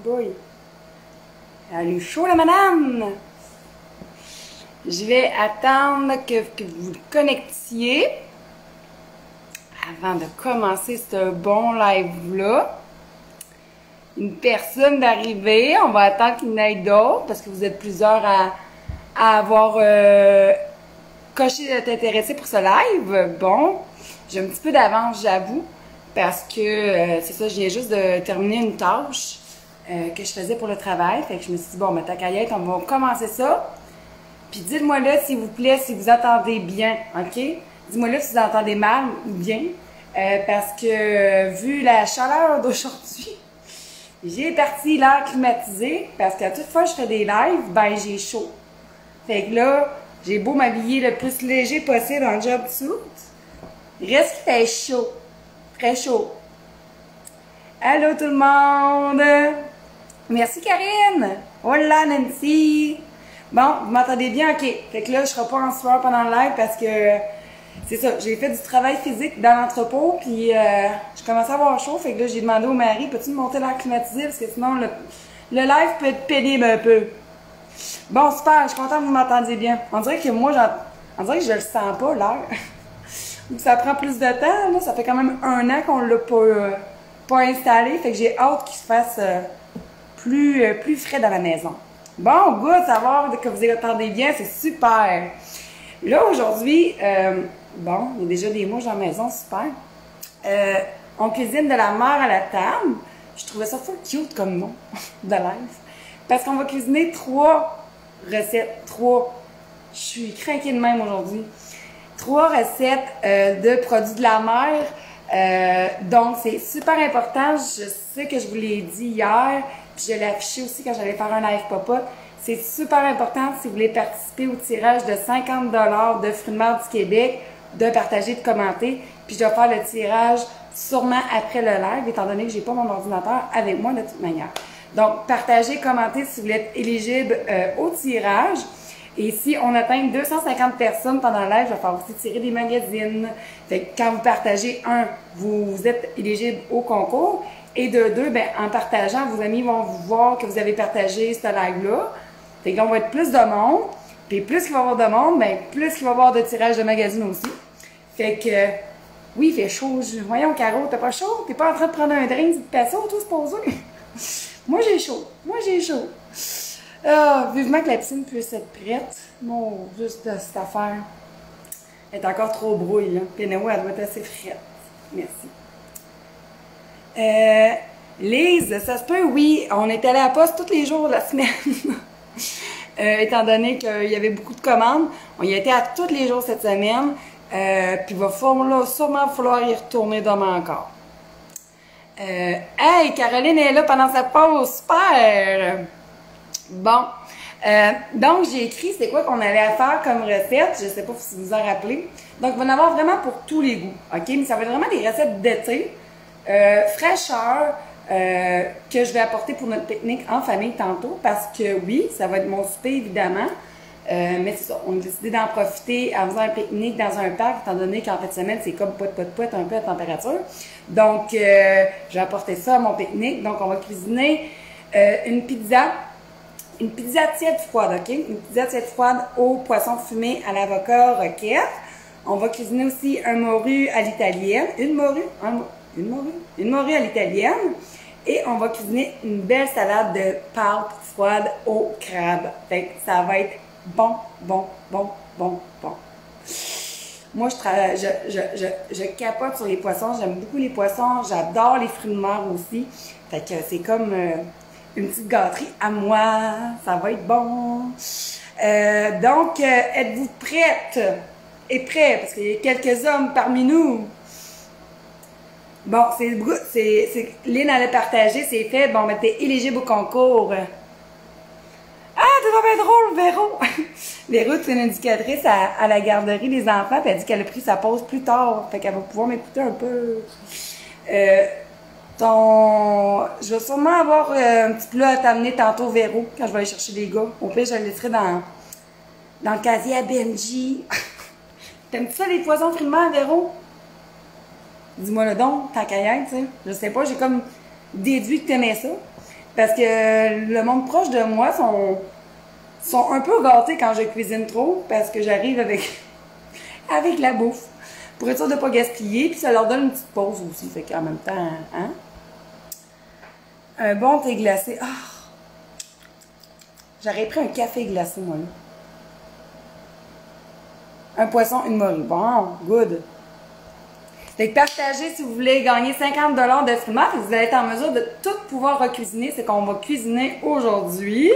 boy. Elle est chaud, la madame! Je vais attendre que vous le connectiez avant de commencer ce bon live-là. Une personne d'arriver, on va attendre qu'il y en ait d'autres parce que vous êtes plusieurs à avoir coché d'être intéressé pour ce live. Bon, j'ai un petit peu d'avance, j'avoue, parce que c'est ça, je viens juste de terminer une tâche que je faisais pour le travail. Fait que je me suis dit, bon, ta caillette, on va commencer ça. Puis dites-moi là, s'il vous plaît, si vous entendez bien, OK? Dis-moi là si vous entendez mal ou bien, parce que vu la chaleur d'aujourd'hui, j'ai parti l'air climatisé, parce qu'à toute fois que je fais des lives, ben j'ai chaud. Fait que là, j'ai beau m'habiller le plus léger possible en jumpsuit, il reste qu'il fait chaud. Très chaud. Allô tout le monde! Merci Karine! Hola Nancy! Bon, vous m'entendez bien? OK. Fait que là, je serai pas en sueur pendant le live parce que c'est ça, j'ai fait du travail physique dans l'entrepôt, puis je commençais à avoir chaud, fait que là, j'ai demandé au mari, peux-tu me monter l'air climatisé, parce que sinon, le live peut être pénible un peu. Bon, super, je suis contente que vous m'entendiez bien. On dirait que moi, on dirait que je le sens pas, l'air. Ça prend plus de temps, là. Ça fait quand même 1 an qu'on l'a pas installé, fait que j'ai hâte qu'il se fasse plus frais dans la maison. Bon, good, savoir que vous entendez bien, c'est super. Là, aujourd'hui, bon, il y a déjà des mouches dans la maison, super. On cuisine de la mer à la table. Je trouvais ça full cute comme nom de live. Parce qu'on va cuisiner 3 recettes. 3. Je suis craquée de même aujourd'hui. 3 recettes de produits de la mer. Donc, c'est super important. Je sais que je vous l'ai dit hier. Puis je l'ai affiché aussi quand j'allais faire un live pop-up. C'est super important si vous voulez participer au tirage de 50 $ de Fruits de mer du Québec, de partager, de commenter. Puis je vais faire le tirage sûrement après le live, étant donné que j'ai pas mon ordinateur avec moi de toute manière. Donc, partagez, commentez si vous êtes éligible au tirage. Et si on atteint 250 personnes pendant le live, je vais faire aussi tirer des magazines. Fait que quand vous partagez, vous êtes éligible au concours. Et de 2, ben, en partageant, vos amis vont vous voir que vous avez partagé ce live-là. Fait qu'on va être plus de monde. Puis plus qu'il va y avoir de monde, ben, plus qu'il va y avoir de tirage de magazines aussi. Fait que, oui, il fait chaud. Voyons, Caro, t'as pas chaud? T'es pas en train de prendre un drink de passeau, tout se poser? Moi, j'ai chaud. Moi, j'ai chaud. Ah, vivement que la piscine puisse être prête. Mon, juste de cette affaire. Elle est encore trop brouille, là. Puis anyway, elle doit être assez frette. Merci. Lise, ça se peut, oui, on est allé à la poste tous les jours de la semaine. Étant donné qu'il y avait beaucoup de commandes, on y était à tous les jours cette semaine. Puis il va sûrement falloir y retourner demain encore. Hey, Caroline est là pendant sa pause, super! Bon, donc j'ai écrit c'est quoi qu'on avait à faire comme recette, je sais pas si vous vous en rappelez. Donc il va y en avoir vraiment pour tous les goûts, ok? Mais ça va être vraiment des recettes d'été. Fraîcheur que je vais apporter pour notre pique-nique en famille tantôt parce que oui, ça va être mon souper évidemment, mais c'est ça, on a décidé d'en profiter en faisant un pique-nique dans un parc étant donné qu'en fin de semaine c'est comme poète un peu à température. Donc je vais apporter ça à mon pique-nique. Donc on va cuisiner une pizza tiède froide, ok? Une pizza tiède froide au poisson fumé à l'avocat roquette. On va cuisiner aussi un morue à l'italienne, une morue à l'italienne. Et on va cuisiner une belle salade de pâtes froides au crabe. Fait que ça va être bon. Moi, je capote sur les poissons. J'aime beaucoup les poissons. J'adore les fruits de mer aussi. Fait que c'est comme une petite gâterie à moi. Ça va être bon. Donc, êtes-vous prêtes et prêts? Parce qu'il y a quelques hommes parmi nous. Bon, Lynn allait partager, c'est fait. Bon, ben, t'es éligible au concours. Ah, t'es bien drôle, Véro! Véro, c'est une indicatrice à la garderie des enfants, puis elle dit qu'elle a pris sa pause plus tard. Fait qu'elle va pouvoir m'écouter un peu. Je vais sûrement avoir un petit plat à t'amener tantôt, Véro, quand je vais aller chercher les gars. Au pire, je le laisserai dans le casier à Benji. T'aimes-tu ça, les poissons fruits de mer, Véro? Dis-moi le donc, ta caillette, tu sais. Je sais pas, j'ai comme déduit que t'aimais ça. Parce que le monde proche de moi sont un peu gâtés quand je cuisine trop, parce que j'arrive avec, avec la bouffe. Pour être sûr de ne pas gaspiller, puis ça leur donne une petite pause aussi. Fait qu'en même temps, hein? Un bon thé glacé. Ah! J'aurais pris un café glacé, moi, là. Un poisson, une morue. Bon, good. Fait que partagez si vous voulez gagner 50 $ de frimas. Vous allez être en mesure de tout pouvoir recuisiner. C'est qu'on va cuisiner aujourd'hui.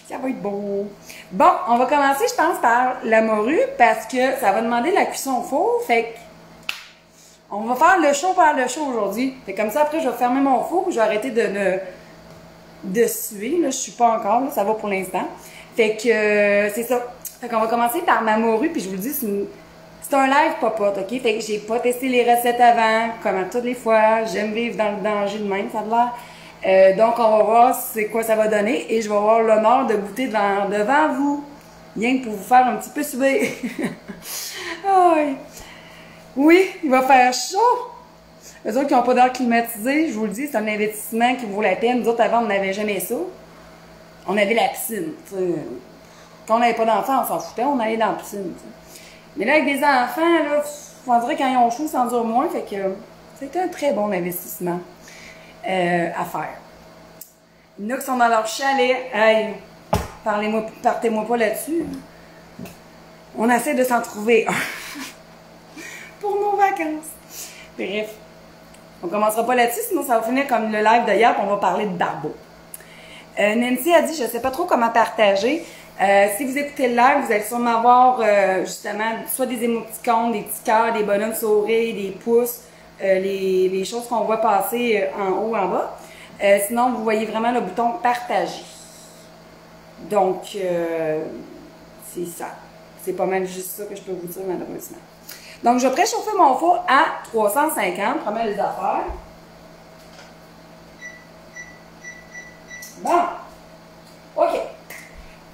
Ça va être beau. Bon, on va commencer, je pense, par la morue parce que ça va demander de la cuisson au four. Fait que on va faire le chaud par le chaud aujourd'hui. Fait comme ça, après, je vais fermer mon four. Je vais arrêter de suer. Là, je suis pas encore. Là, ça va pour l'instant. Fait que c'est ça. Fait qu'on va commencer par ma morue. Puis je vous le dis, c'est un live popote, OK? Fait que j'ai pas testé les recettes avant, comme à toutes les fois. J'aime vivre dans le danger de même, ça a l'air. Donc, on va voir c'est quoi ça va donner. Et je vais avoir l'honneur de goûter devant vous. Rien que pour vous faire un petit peu subir. Oui, il va faire chaud. Eux autres qui n'ont pas d'air climatisé, je vous le dis, c'est un investissement qui vaut la peine. Nous autres, avant, on n'avait jamais ça. On avait la piscine. T'sais. Quand on n'avait pas d'enfants, on s'en foutait, on allait dans la piscine. T'sais. Mais là, avec des enfants, là, on dirait quand ils ont chaud, ça en dure moins. Fait que c'est un très bon investissement à faire. Il y en a qui sont dans leur chalet. Hey, partez-moi pas là-dessus. On essaie de s'en trouver un pour nos vacances. Bref, on commencera pas là-dessus, sinon ça va finir comme le live d'hier, puis on va parler de barbeau. Nancy a dit, je sais pas trop comment partager. Si vous écoutez le live, vous allez sûrement avoir justement soit des émoticônes, des petits cœurs, des bonhommes souris, des pouces, les choses qu'on voit passer en haut, en bas. Sinon, vous voyez vraiment le bouton partager. Donc, c'est ça. C'est pas mal juste ça que je peux vous dire malheureusement. Donc, je vais préchauffer mon four à 350. Prends-moi les affaires. Bon. OK.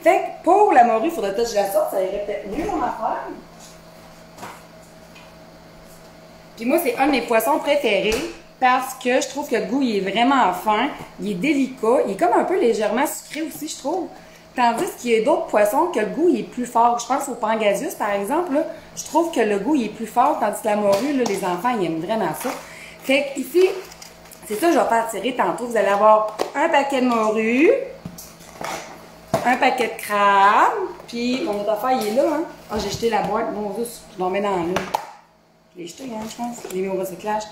Fait que pour la morue, il faudrait peut-être que je la sorte. Ça irait peut-être mieux mon affaire. Puis moi, c'est un de mes poissons préférés parce que je trouve que le goût, il est vraiment fin. Il est délicat. Il est comme un peu légèrement sucré aussi, je trouve. Tandis qu'il y a d'autres poissons que le goût il est plus fort. Je pense au pangasius, par exemple. Là, je trouve que le goût il est plus fort, tandis que la morue, là, les enfants, ils aiment vraiment ça. Fait que ici, c'est ça que je vais faire tirer tantôt. Vous allez avoir un paquet de morue, un paquet de crabe, puis mon autre affaire, il est là. Hein? Ah, j'ai jeté la boîte. Mon Dieu, je l'en mets dans l'eau. Je l'ai jeté, hein, je pense. Je l'ai mis au recyclage.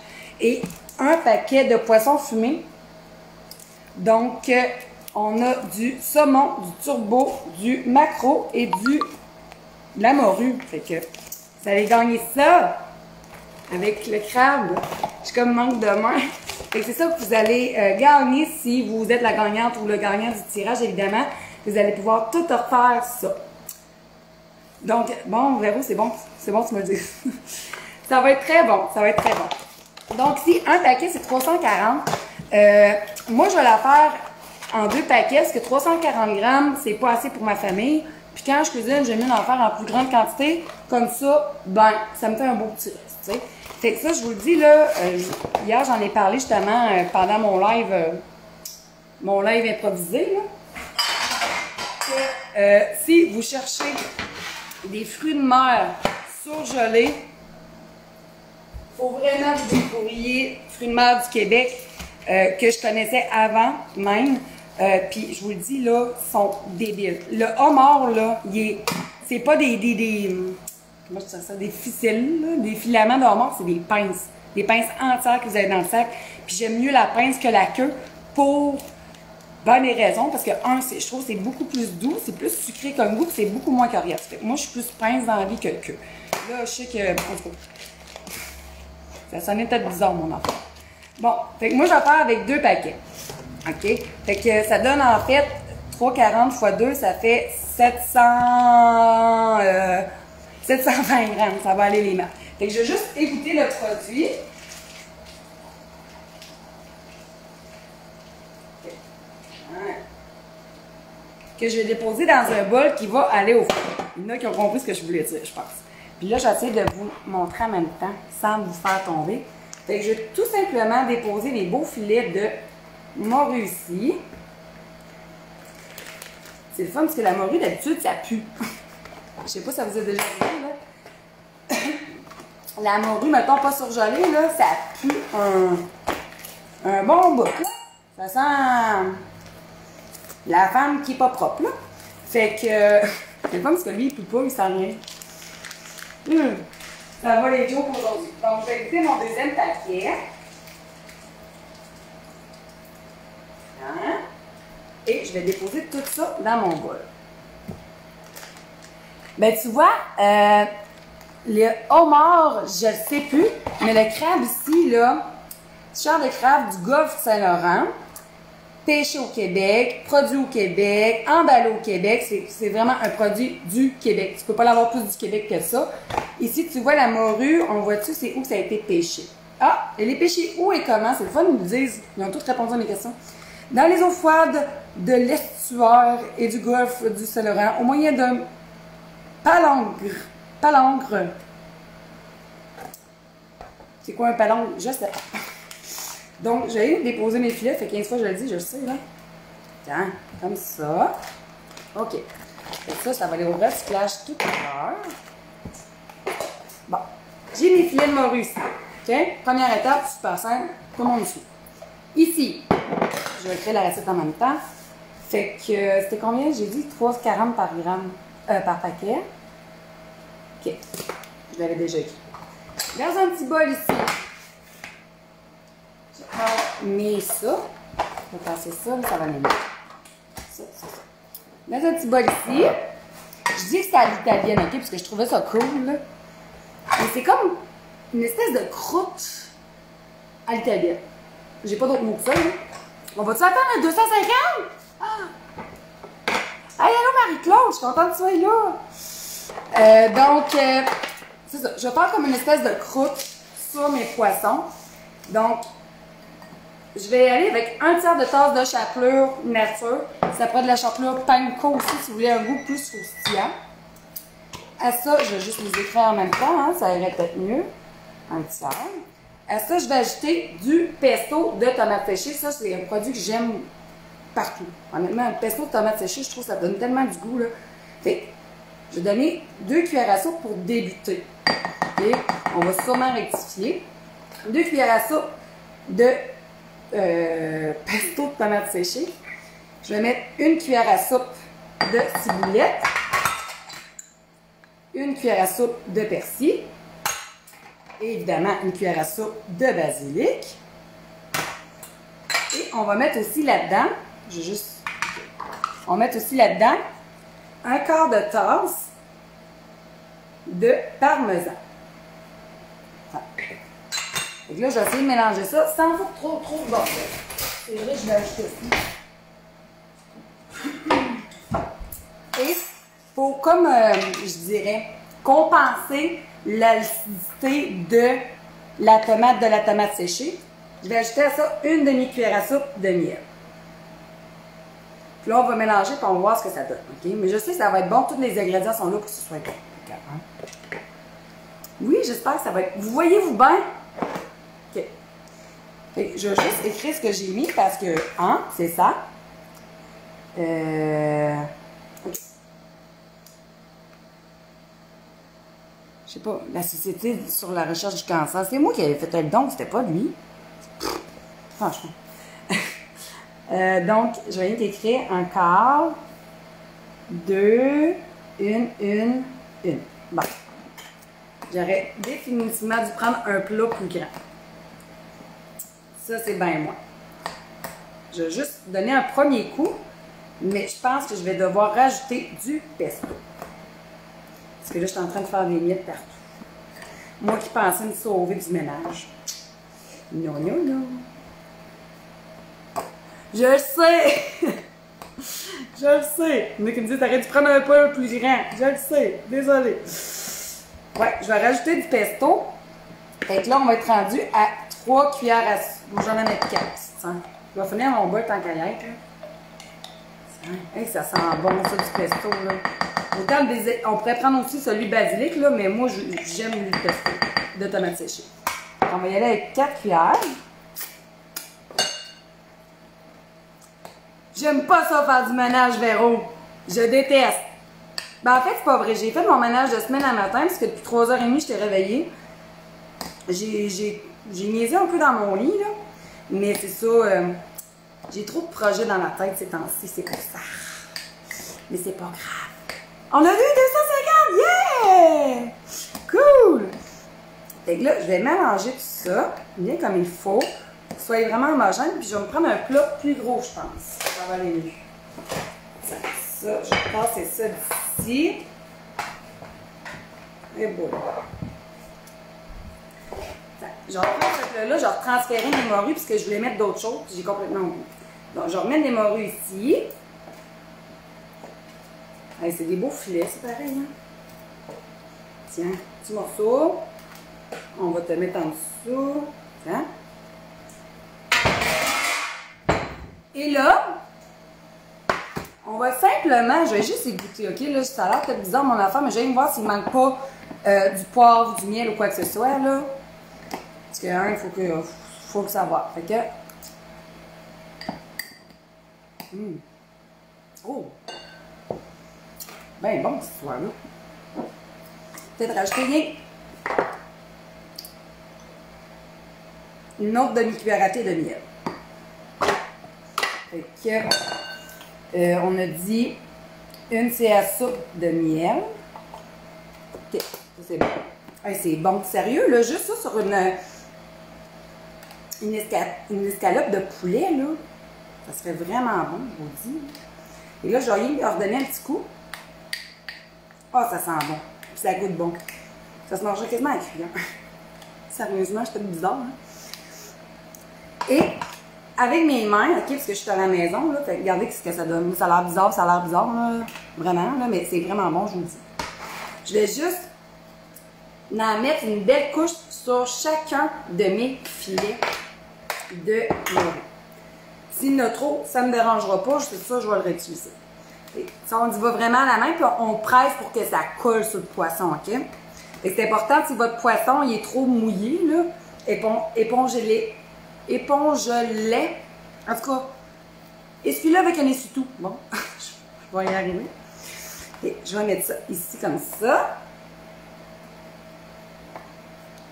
Et un paquet de poissons fumés. Donc, on a du saumon, du turbo, du maquereau et de la morue. Fait que vous allez gagner ça avec le crabe. Je suis comme manque de main. Fait que c'est ça que vous allez gagner si vous êtes la gagnante ou le gagnant du tirage, évidemment. Vous allez pouvoir tout refaire ça. Donc, bon, Véro, c'est bon, tu me le dis. Ça va être très bon, ça va être très bon. Donc, ici, un paquet, c'est 340. Moi, je vais la faire en 2 paquets, parce que 340 grammes, c'est pas assez pour ma famille. Puis quand je cuisine, j'aime mieux en faire en plus grande quantité. Comme ça, ben, ça me fait un beau petit reste, tu sais. Fait que ça, je vous le dis, là, hier, j'en ai parlé justement pendant mon live improvisé, là. Si vous cherchez des fruits de mer surgelés, il faut vraiment vous découvrir fruits de mer du Québec que je connaissais avant même. Puis je vous le dis, là, sont débiles. Le homard, là, c'est pas comment je dirais ça, des ficelles, là, des filaments de homard, c'est des pinces. Des pinces entières que vous avez dans le sac. Puis j'aime mieux la pince que la queue pour ben des raisons. Parce que, je trouve que c'est beaucoup plus doux, c'est plus sucré comme goût, puis c'est beaucoup moins coriace. Fait que moi, je suis plus pince dans la vie que queue. Là, je sais que, en tout cas, ça sonnait peut-être bizarre, mon enfant. Bon, fait que moi, je vais faire avec 2 paquets. OK? Fait que ça donne en fait 3,40 x 2, ça fait 720 grammes. Ça va aller les mains. Fait que je vais juste égoutter le produit. Que je vais déposer dans un bol qui va aller au four. Il y en a qui ont compris ce que je voulais dire, je pense. Puis là, j'essaie de vous montrer en même temps, sans vous faire tomber. Fait que je vais tout simplement déposer les beaux filets de morue ici. C'est le fun parce que la morue, d'habitude, ça pue. Je sais pas si ça vous a déjà arrivé, là. La morue, mettons, pas surgelée, là, ça pue un bon bout, là. Ça sent la femme qui est pas propre, là. Fait que, c'est le fun parce que lui, il pue pas, il sent rien. Ça va les jours pour aujourd'hui. Donc, je vais goûter mon deuxième paquet. Hein? Et je vais déposer tout ça dans mon bol. Ben, tu vois, le homard, je ne sais plus, mais le crabe ici, là, chair de crabe du golfe Saint-Laurent, pêché au Québec, produit au Québec, emballé au Québec, c'est vraiment un produit du Québec. Tu peux pas l'avoir plus du Québec que ça. Ici, tu vois la morue, on voit-tu, c'est où ça a été pêché. Ah, elle est pêchée où et comment? C'est le fun, ils nous disent, ils ont tous répondu à mes questions. Dans les eaux froides de l'estuaire et du golfe du Saint-Laurent, au moyen d'un palangre. C'est quoi un palangre? Je sais pas. Donc, j'ai déposé mes filets, fait 15 fois je le dis, je le sais, là. Tiens, comme ça. OK. Et ça va aller au recyclage tout à l'heure. Bon. J'ai mes filets de morue ici. OK? Première étape, super simple, tout le monde suit. Ici, je vais créer la recette en même temps. Fait que, c'était combien? J'ai dit 3,40 par gramme, par paquet. OK. Je l'avais déjà écrit. Dans un petit bol ici, je mets ça. Je vais passer ça, là, ça va m'aider. Ça. Dans un petit bol ici, je dis que c'est à l'italienne, OK? Parce que je trouvais ça cool, là. Mais c'est comme une espèce de croûte à l'italienne. J'ai pas d'autre mot que ça, là. On va-tu attendre à 250? Ah! Hey, allô Marie-Claude, je suis contente que tu sois là. C'est ça. Je vais faire comme une espèce de croûte sur mes poissons. Donc, je vais aller avec un tiers de tasse de chapelure nature. Ça prend de la chapelure panko aussi si vous voulez un goût plus croustillant. À ça, je vais juste les écrire en même temps, hein, ça irait peut-être mieux. Un tiers. À ça, je vais ajouter du pesto de tomates séchées. Ça, c'est un produit que j'aime partout. Honnêtement, un pesto de tomates séchées, je trouve que ça donne tellement du goût, là. Fait, je vais donner 2 cuillères à soupe pour débuter. Okay? On va sûrement rectifier. 2 cuillères à soupe de pesto de tomates séchées. Je vais mettre 1 cuillère à soupe de ciboulette. 1 cuillère à soupe de persil. Et évidemment, 1 cuillère à soupe de basilic. Et on va mettre aussi là-dedans, on va mettre aussi là-dedans un quart de tasse de parmesan. Voilà. Donc là, je vais essayer de mélanger ça sans faire trop de bordel. C'est vrai, je vais ajouter aussi. Et il faut, comme je dirais, compenser l'acidité de la tomate séchée. Je vais ajouter à ça 1 demi-cuillère à soupe de miel. Puis là, on va mélanger et on va voir ce que ça donne. Okay? Mais je sais que ça va être bon. Tous les ingrédients sont là pour que ce soit bon. Oui, j'espère que ça va être... Vous voyez-vous bien? OK. Okay, je vais juste écrire ce que j'ai mis parce que, hein, c'est ça. OK. Je sais pas, la Société sur la recherche du cancer, c'est moi qui avais fait le don, c'était pas lui. Pff, franchement. Donc, je vais écrire un quart, 2, 1. Bon. J'aurais définitivement dû prendre un plat plus grand. Ça, c'est bien moi. Je vais juste donner un premier coup, mais je pense que je vais devoir rajouter du pesto. Parce que là, je suis en train de faire des miettes partout. Moi qui pensais me sauver du ménage. Non. Je le sais! Je le sais! Il y en a qui me disent, t'aurais dû prendre un peu plus grand. Je le sais. Désolée. Ouais, je vais rajouter du pesto. Fait que là, on va être rendu à 3 cuillères à soupe. J'en ai mettre 4. Je vais finir mon bol tant qu'à y être. Hey, ça sent bon, ça, du pesto, là. Autant on pourrait prendre aussi celui basilic, là, mais moi, j'aime le pesto de tomates séchées. On va y aller avec 4 cuillères. J'aime pas ça faire du ménage, Véro. Je déteste. Ben, en fait, c'est pas vrai. J'ai fait mon ménage de semaine à matin parce que depuis 3h30, je t'ai réveillée. J'ai niaisé un peu dans mon lit, là. Mais c'est ça, j'ai trop de projets dans la tête ces temps-ci, c'est pour ça. Mais c'est pas grave. On a vu 250! Yeah! Cool! Fait que là, je vais mélanger tout ça, bien comme il faut, pour que ce soit vraiment homogène, puis je vais me prendre un plat plus gros, je pense. Ça va aller mieux. Ça, je vais passer ça d'ici. Et voilà. Je vais reprendre ce plat-là, je vais transférer mes morues puisque je voulais mettre d'autres choses, puis j'ai complètement oublié. Donc, je vais remettre des morues ici. Hey, c'est des beaux filets, c'est pareil, hein? Tiens, petit morceau. On va te mettre en dessous. Tiens. Et là, on va simplement, je vais juste y goûter, ok? Là, ça a l'air peut-être bizarre mon affaire, mais je vais me voir s'il ne manque pas du poivre, du miel ou quoi que ce soit, là. Parce que, hein, il faut que ça va. Fait que... Oh! Ben bon, cette histoire-là. Peut-être rajouter rien. Une autre demi-cuillère à thé de miel. Fait que... on a dit une cuillère à soupe de miel. Ok, ça c'est bon. Hey, c'est bon, sérieux, là, juste ça sur une escalope de poulet, là. Ça serait vraiment bon, je vous dis. Et là, je vais rien leur donner un petit coup. Ah, ça sent bon. Puis ça goûte bon. Ça se mangerait quasiment à cuire. Sérieusement, je suis bizarre. Hein? Et avec mes mains, ok, parce que je suis à la maison, là, fait, regardez ce que ça donne. Ça a l'air bizarre, là. Vraiment, là, mais c'est vraiment bon, je vous le dis. Je vais juste en mettre une belle couche sur chacun de mes filets de morue. S'il y en a trop, ça ne me dérangera pas, c'est ça, je vais le réutiliser. Ça, on y va vraiment à la main, puis on presse pour que ça colle sur le poisson, ok? C'est important, si votre poisson il est trop mouillé, là, épongez-le. En tout cas, essuie-le avec un essuie-tout. Bon, je vais y arriver. Et je vais mettre ça ici comme ça.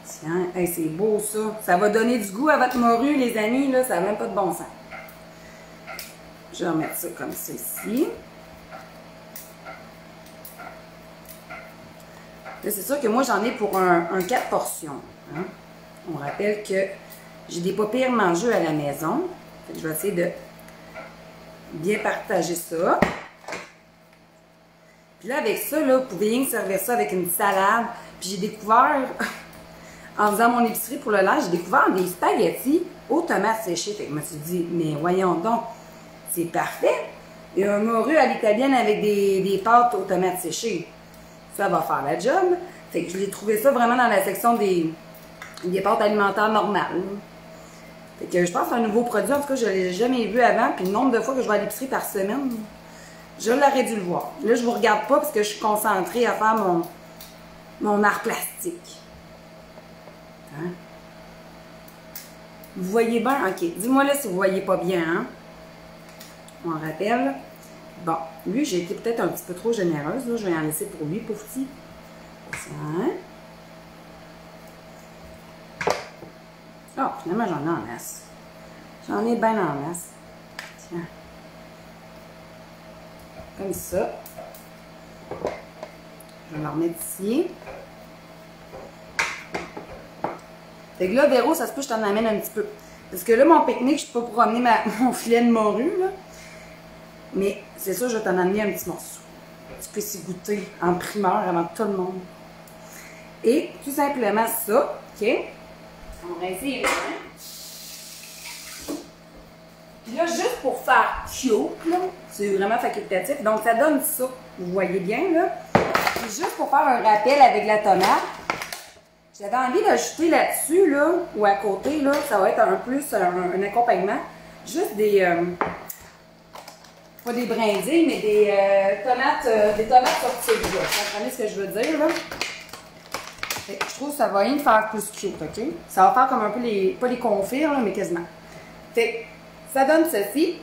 Tiens, hey, c'est beau ça. Ça va donner du goût à votre morue, les amis, là, ça n'a même pas de bon sens. Je vais remettre ça comme ça ici. Là, c'est sûr que moi, j'en ai pour un 4 portions. Hein? On rappelle que j'ai des pas pires mangeux à la maison. Fait que je vais essayer de bien partager ça. Puis là, avec ça, là, vous pouvez rien servir ça avec une salade. Puis j'ai découvert, en faisant mon épicerie pour le linge, j'ai découvert des spaghettis aux tomates séchées. Fait que je me suis dit, mais voyons donc, c'est parfait. Et un morue à l'italienne avec des pâtes aux tomates séchées. Ça va faire la job. Fait que je l'ai trouvé ça vraiment dans la section des pâtes alimentaires normales. Fait que je pense que c'est un nouveau produit. En tout cas, je ne l'ai jamais vu avant. Puis le nombre de fois que je vais à l'épicerie par semaine, je l'aurais dû le voir. Là, je ne vous regarde pas parce que je suis concentrée à faire mon art plastique. Hein? Vous voyez bien? OK. Dis-moi là si vous ne voyez pas bien. Hein? On rappelle. Bon, lui, j'ai été peut-être un petit peu trop généreuse. Là. Je vais en laisser pour lui, pauvre petit. Tiens. Oh, finalement, j'en ai en masse. J'en ai bien en masse. Tiens. Comme ça. Je vais le remettre ici. Fait que là, Véro, ça se peut que je t'en amène un petit peu. Parce que là, mon pique-nique, je ne suis pas pour ramener mon filet de morue, là. Mais c'est ça, je vais t'en amener un petit morceau. Tu peux s'y goûter en primeur avant tout le monde. Et tout simplement ça, ok? On va essayer. Puis là, juste pour faire cute, là, c'est vraiment facultatif. Donc, ça donne ça. Vous voyez bien, là. Puis juste pour faire un rappel avec la tomate, j'avais envie d'ajouter là-dessus, là, ou à côté, là, ça va être un plus un accompagnement. Juste des... pas des brindilles, mais des tomates sorties. Vous comprenez ce que je veux dire, là? Fait que je trouve que ça va rien faire plus cute, ok? Ça va faire comme un peu pas les confits, là, mais quasiment. Fait que ça donne ceci.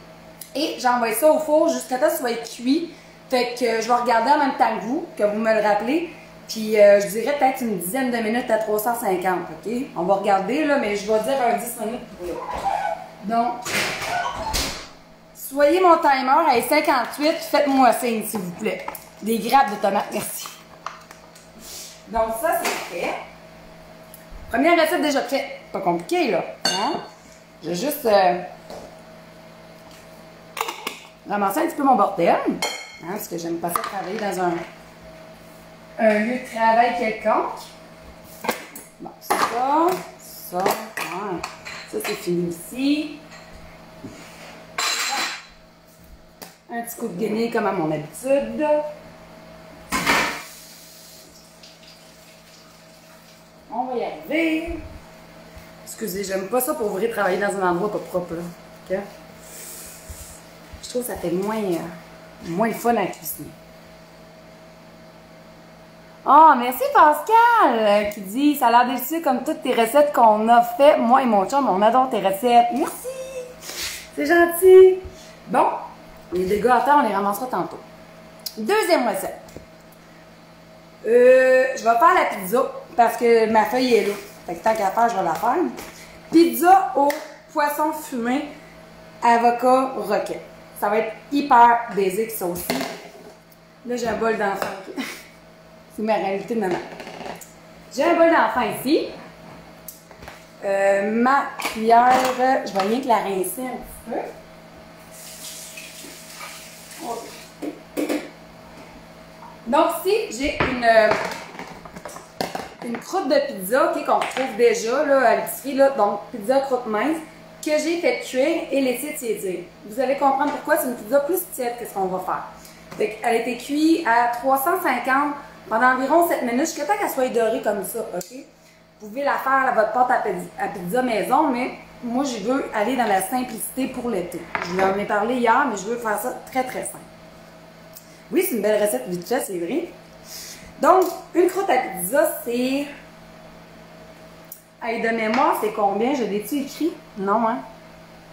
Et j'envoie ça au four jusqu'à temps que ça soit cuit. Fait que je vais regarder en même temps que vous me le rappelez. Puis je dirais peut-être une dizaine de minutes à 350, OK? On va regarder, là, mais je vais dire un 10 minutes pour là. Donc, soyez mon timer à 58, faites-moi signe, s'il vous plaît. Des grappes de tomates, merci. Donc ça, c'est fait. Première recette déjà faite. Pas compliqué, là. Hein? Je vais juste ramasser un petit peu mon bordel. Hein, parce que j'aime pas ça travailler dans un lieu de travail quelconque. Bon, ça, ouais. Ça c'est fini ici. Un petit coup de guenille comme à mon habitude. On va y arriver. Excusez, j'aime pas ça pour vrai travailler dans un endroit pas propre, là. Okay? Je trouve que ça fait moins le fun à cuisiner. Oh, merci Pascal qui dit « Ça a l'air délicieux comme toutes tes recettes qu'on a fait. Moi et mon chum, on adore tes recettes. » Merci! C'est gentil! Bon, les dégâts à terre, on les ramassera tantôt. Deuxième recette. Je vais faire la pizza parce que ma feuille est là. Fait que tant qu'à faire, je vais la faire. Pizza au poisson fumé, avocat, roquette. Ça va être hyper basique, ça aussi. Là, j'ai un bol d'enfant. C'est ma réalité de maman. J'ai un bol d'enfant ici. Ma cuillère, je vais rien que la rincer un petit peu. Donc ici, j'ai une croûte de pizza qu'on retrouve déjà là, à l'épicerie, donc pizza croûte mince, que j'ai fait cuire et laisser tiédir. Vous allez comprendre pourquoi c'est une pizza plus tiède que ce qu'on va faire. Donc, elle a été cuite à 350 pendant environ 7 minutes, jusqu'à temps qu'elle soit dorée comme ça, OK? Vous pouvez la faire à votre pâte à pizza maison, mais moi, je veux aller dans la simplicité pour l'été. Je vous en ai parlé hier, mais je veux faire ça très, très simple. Oui, c'est une belle recette vite fait, c'est vrai. Donc, une croûte à pizza, c'est... Hey, de mémoire, c'est combien? Je l'ai-tu écrit? Non, hein?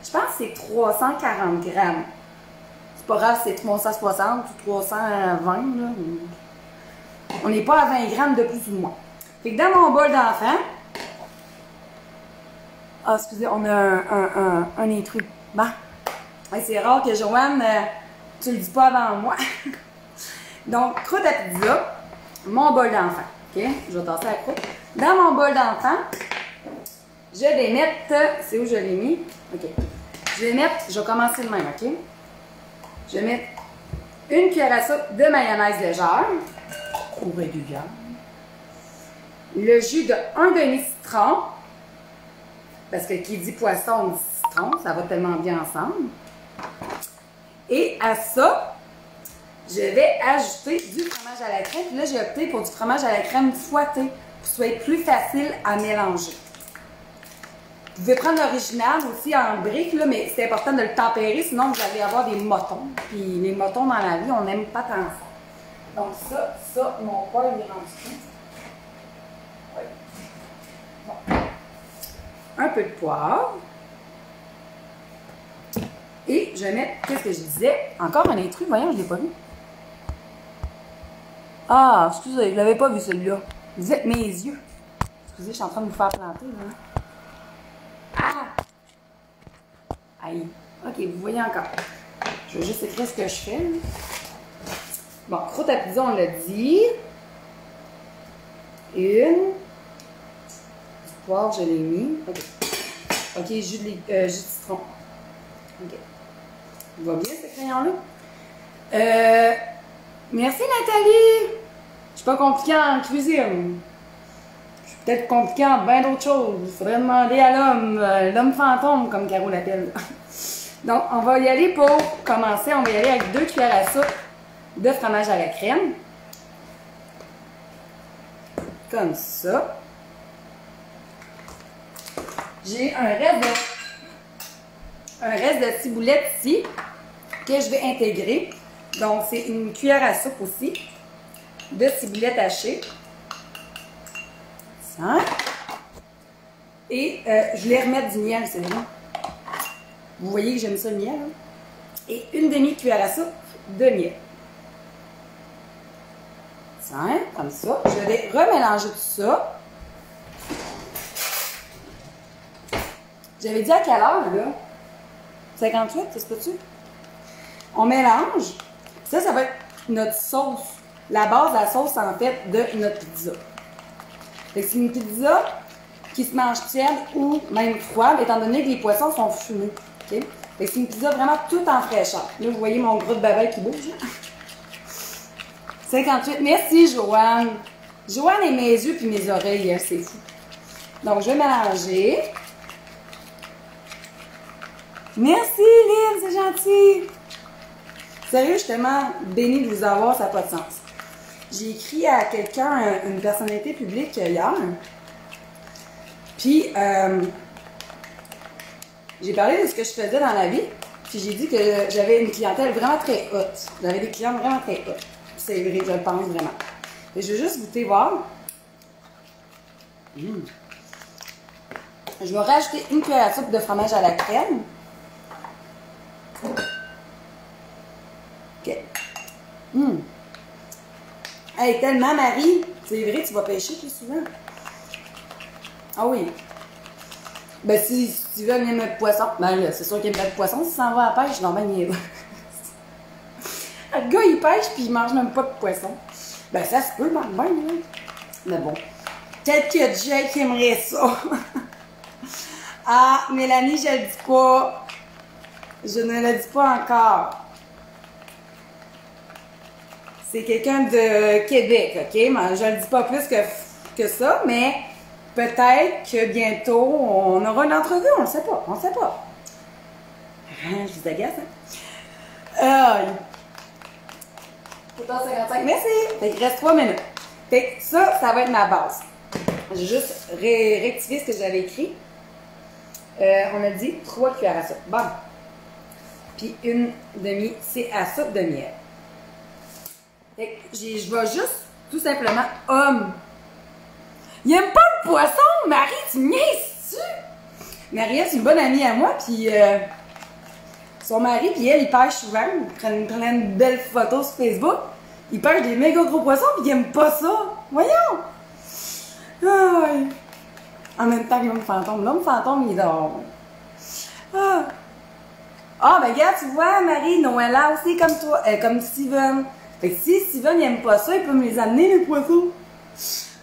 Je pense que c'est 340 grammes. C'est pas grave, c'est 360 ou 320, là. On n'est pas à 20 grammes de plus ou de moins. Fait que dans mon bol d'enfant... Ah, excusez, on a un intrus. Bon. Ouais, c'est rare que Joanne, tu le dis pas avant moi. Donc, croûte à pizza, mon bol d'enfant. OK? Je vais tasser la croûte. Dans mon bol d'enfant, je vais mettre... C'est où je l'ai mis? OK. Je vais commencer de même, OK? Je vais mettre une cuillère à soupe de mayonnaise légère, ou régulière. Le jus de 1 demi-citron, parce que qui dit poisson dit citron, ça va tellement bien ensemble. Et à ça, je vais ajouter du fromage à la crème. Puis là, j'ai opté pour du fromage à la crème fouetté, pour que ce soit plus facile à mélanger. Vous pouvez prendre l'original aussi en briques, là, mais c'est important de le tempérer, sinon vous allez avoir des motons. Puis les motons dans la vie, on n'aime pas tant ça. Donc ça, mon poêle il est rendu. Oui. Bon. Un peu de poivre. Et je vais mettre, qu'est-ce que je disais? Encore un intrus, voyons, je ne l'ai pas vu. Ah, excusez, je ne l'avais pas vu celui-là. Vous êtes mes yeux. Excusez, je suis en train de vous faire planter, là. Ah! Aïe. OK, vous voyez encore. Je vais juste écrire ce que je fais. Bon, croûte à pizza, on l'a dit. Une. Du poivre, je l'ai mis. OK. OK, jus de citron. OK. Il va bien, ce crayon-là? Merci, Nathalie! Je suis pas compliquée en cuisine. Je suis peut-être compliquée en bien d'autres choses. Il faudrait demander à l'homme fantôme, comme Caro l'appelle. Donc, on va y aller pour commencer. On va y aller avec 2 cuillères à soupe de fromage à la crème. Comme ça. J'ai un reste de ciboulette ici que je vais intégrer. Donc, c'est une cuillère à soupe aussi de ciboulette hachée. Ça. Et je vais remettre du miel, c'est vrai. Vous voyez que j'aime ça le miel, hein? et une demi-cuillère à soupe de miel. Tiens, comme ça. Je vais remélanger tout ça. J'avais dit à quelle heure, là? 58, ça se peut-tu? On mélange. Ça va être notre sauce. La base de la sauce, en fait, de notre pizza. C'est une pizza qui se mange tiède ou même froide, étant donné que les poissons sont fumés. Okay? C'est une pizza vraiment toute en fraîcheur. Là, vous voyez mon gros de babel qui bouge. 58. Merci, Joanne. Joanne et mes yeux puis mes oreilles, c'est fou. Donc, je vais mélanger. Merci, Lynn, c'est gentil. Sérieux, je suis tellement bénie de vous avoir, ça n'a pas de sens. J'ai écrit à quelqu'un, une personnalité publique hier. Puis, j'ai parlé de ce que je faisais dans la vie. Puis, j'ai dit que j'avais une clientèle vraiment très haute. J'avais des clients vraiment très hautes. C'est vrai, je le pense vraiment. Et je vais juste goûter, voir. Je vais rajouter une cuillère à soupe de fromage à la crème. OK. Hey, tellement, Marie. C'est vrai, tu vas pêcher plus souvent. Ah oui. Ben, si tu veux amener notre poisson, ben c'est sûr qu'il y a pas de poisson. Si ça s'en va à la pêche, non, ben, il est là. Le gars, il pêche puis il mange même pas de poisson. Ben, ça se peut, même, là. Mais bon. Peut-être que Jake aimerait ça. Ah, Mélanie, je le dis pas. Je ne le dis pas encore. C'est quelqu'un de Québec, OK? Mais je ne le dis pas plus que ça, mais peut-être que bientôt, on aura une entrevue. On ne sait pas. On ne sait pas. Je vous agace, hein? 14h55. Merci! Fait qu'il reste 3 minutes. Fait que ça va être ma base. J'ai juste rectifié ce que j'avais écrit. On a dit 3 cuillères à soupe. Bon. Puis une demi, c'est à soupe de miel. Fait que je vais juste, tout simplement, Il aime pas le poisson! Marie, tu me niaises-tu? Marie, c'est une bonne amie à moi, puis son mari, puis elle, ils pêchent souvent. Ils prennent plein de belles photos sur Facebook. Ils pêchent des méga gros poissons, puis ils aiment pas ça. Voyons! Aïe. En même temps que l'homme fantôme. L'homme fantôme, il dort. Ben regarde, tu vois, Marie, Noëlla aussi comme toi, comme Steven. Fait que si Steven n'aime pas ça, il peut me les amener, les poissons.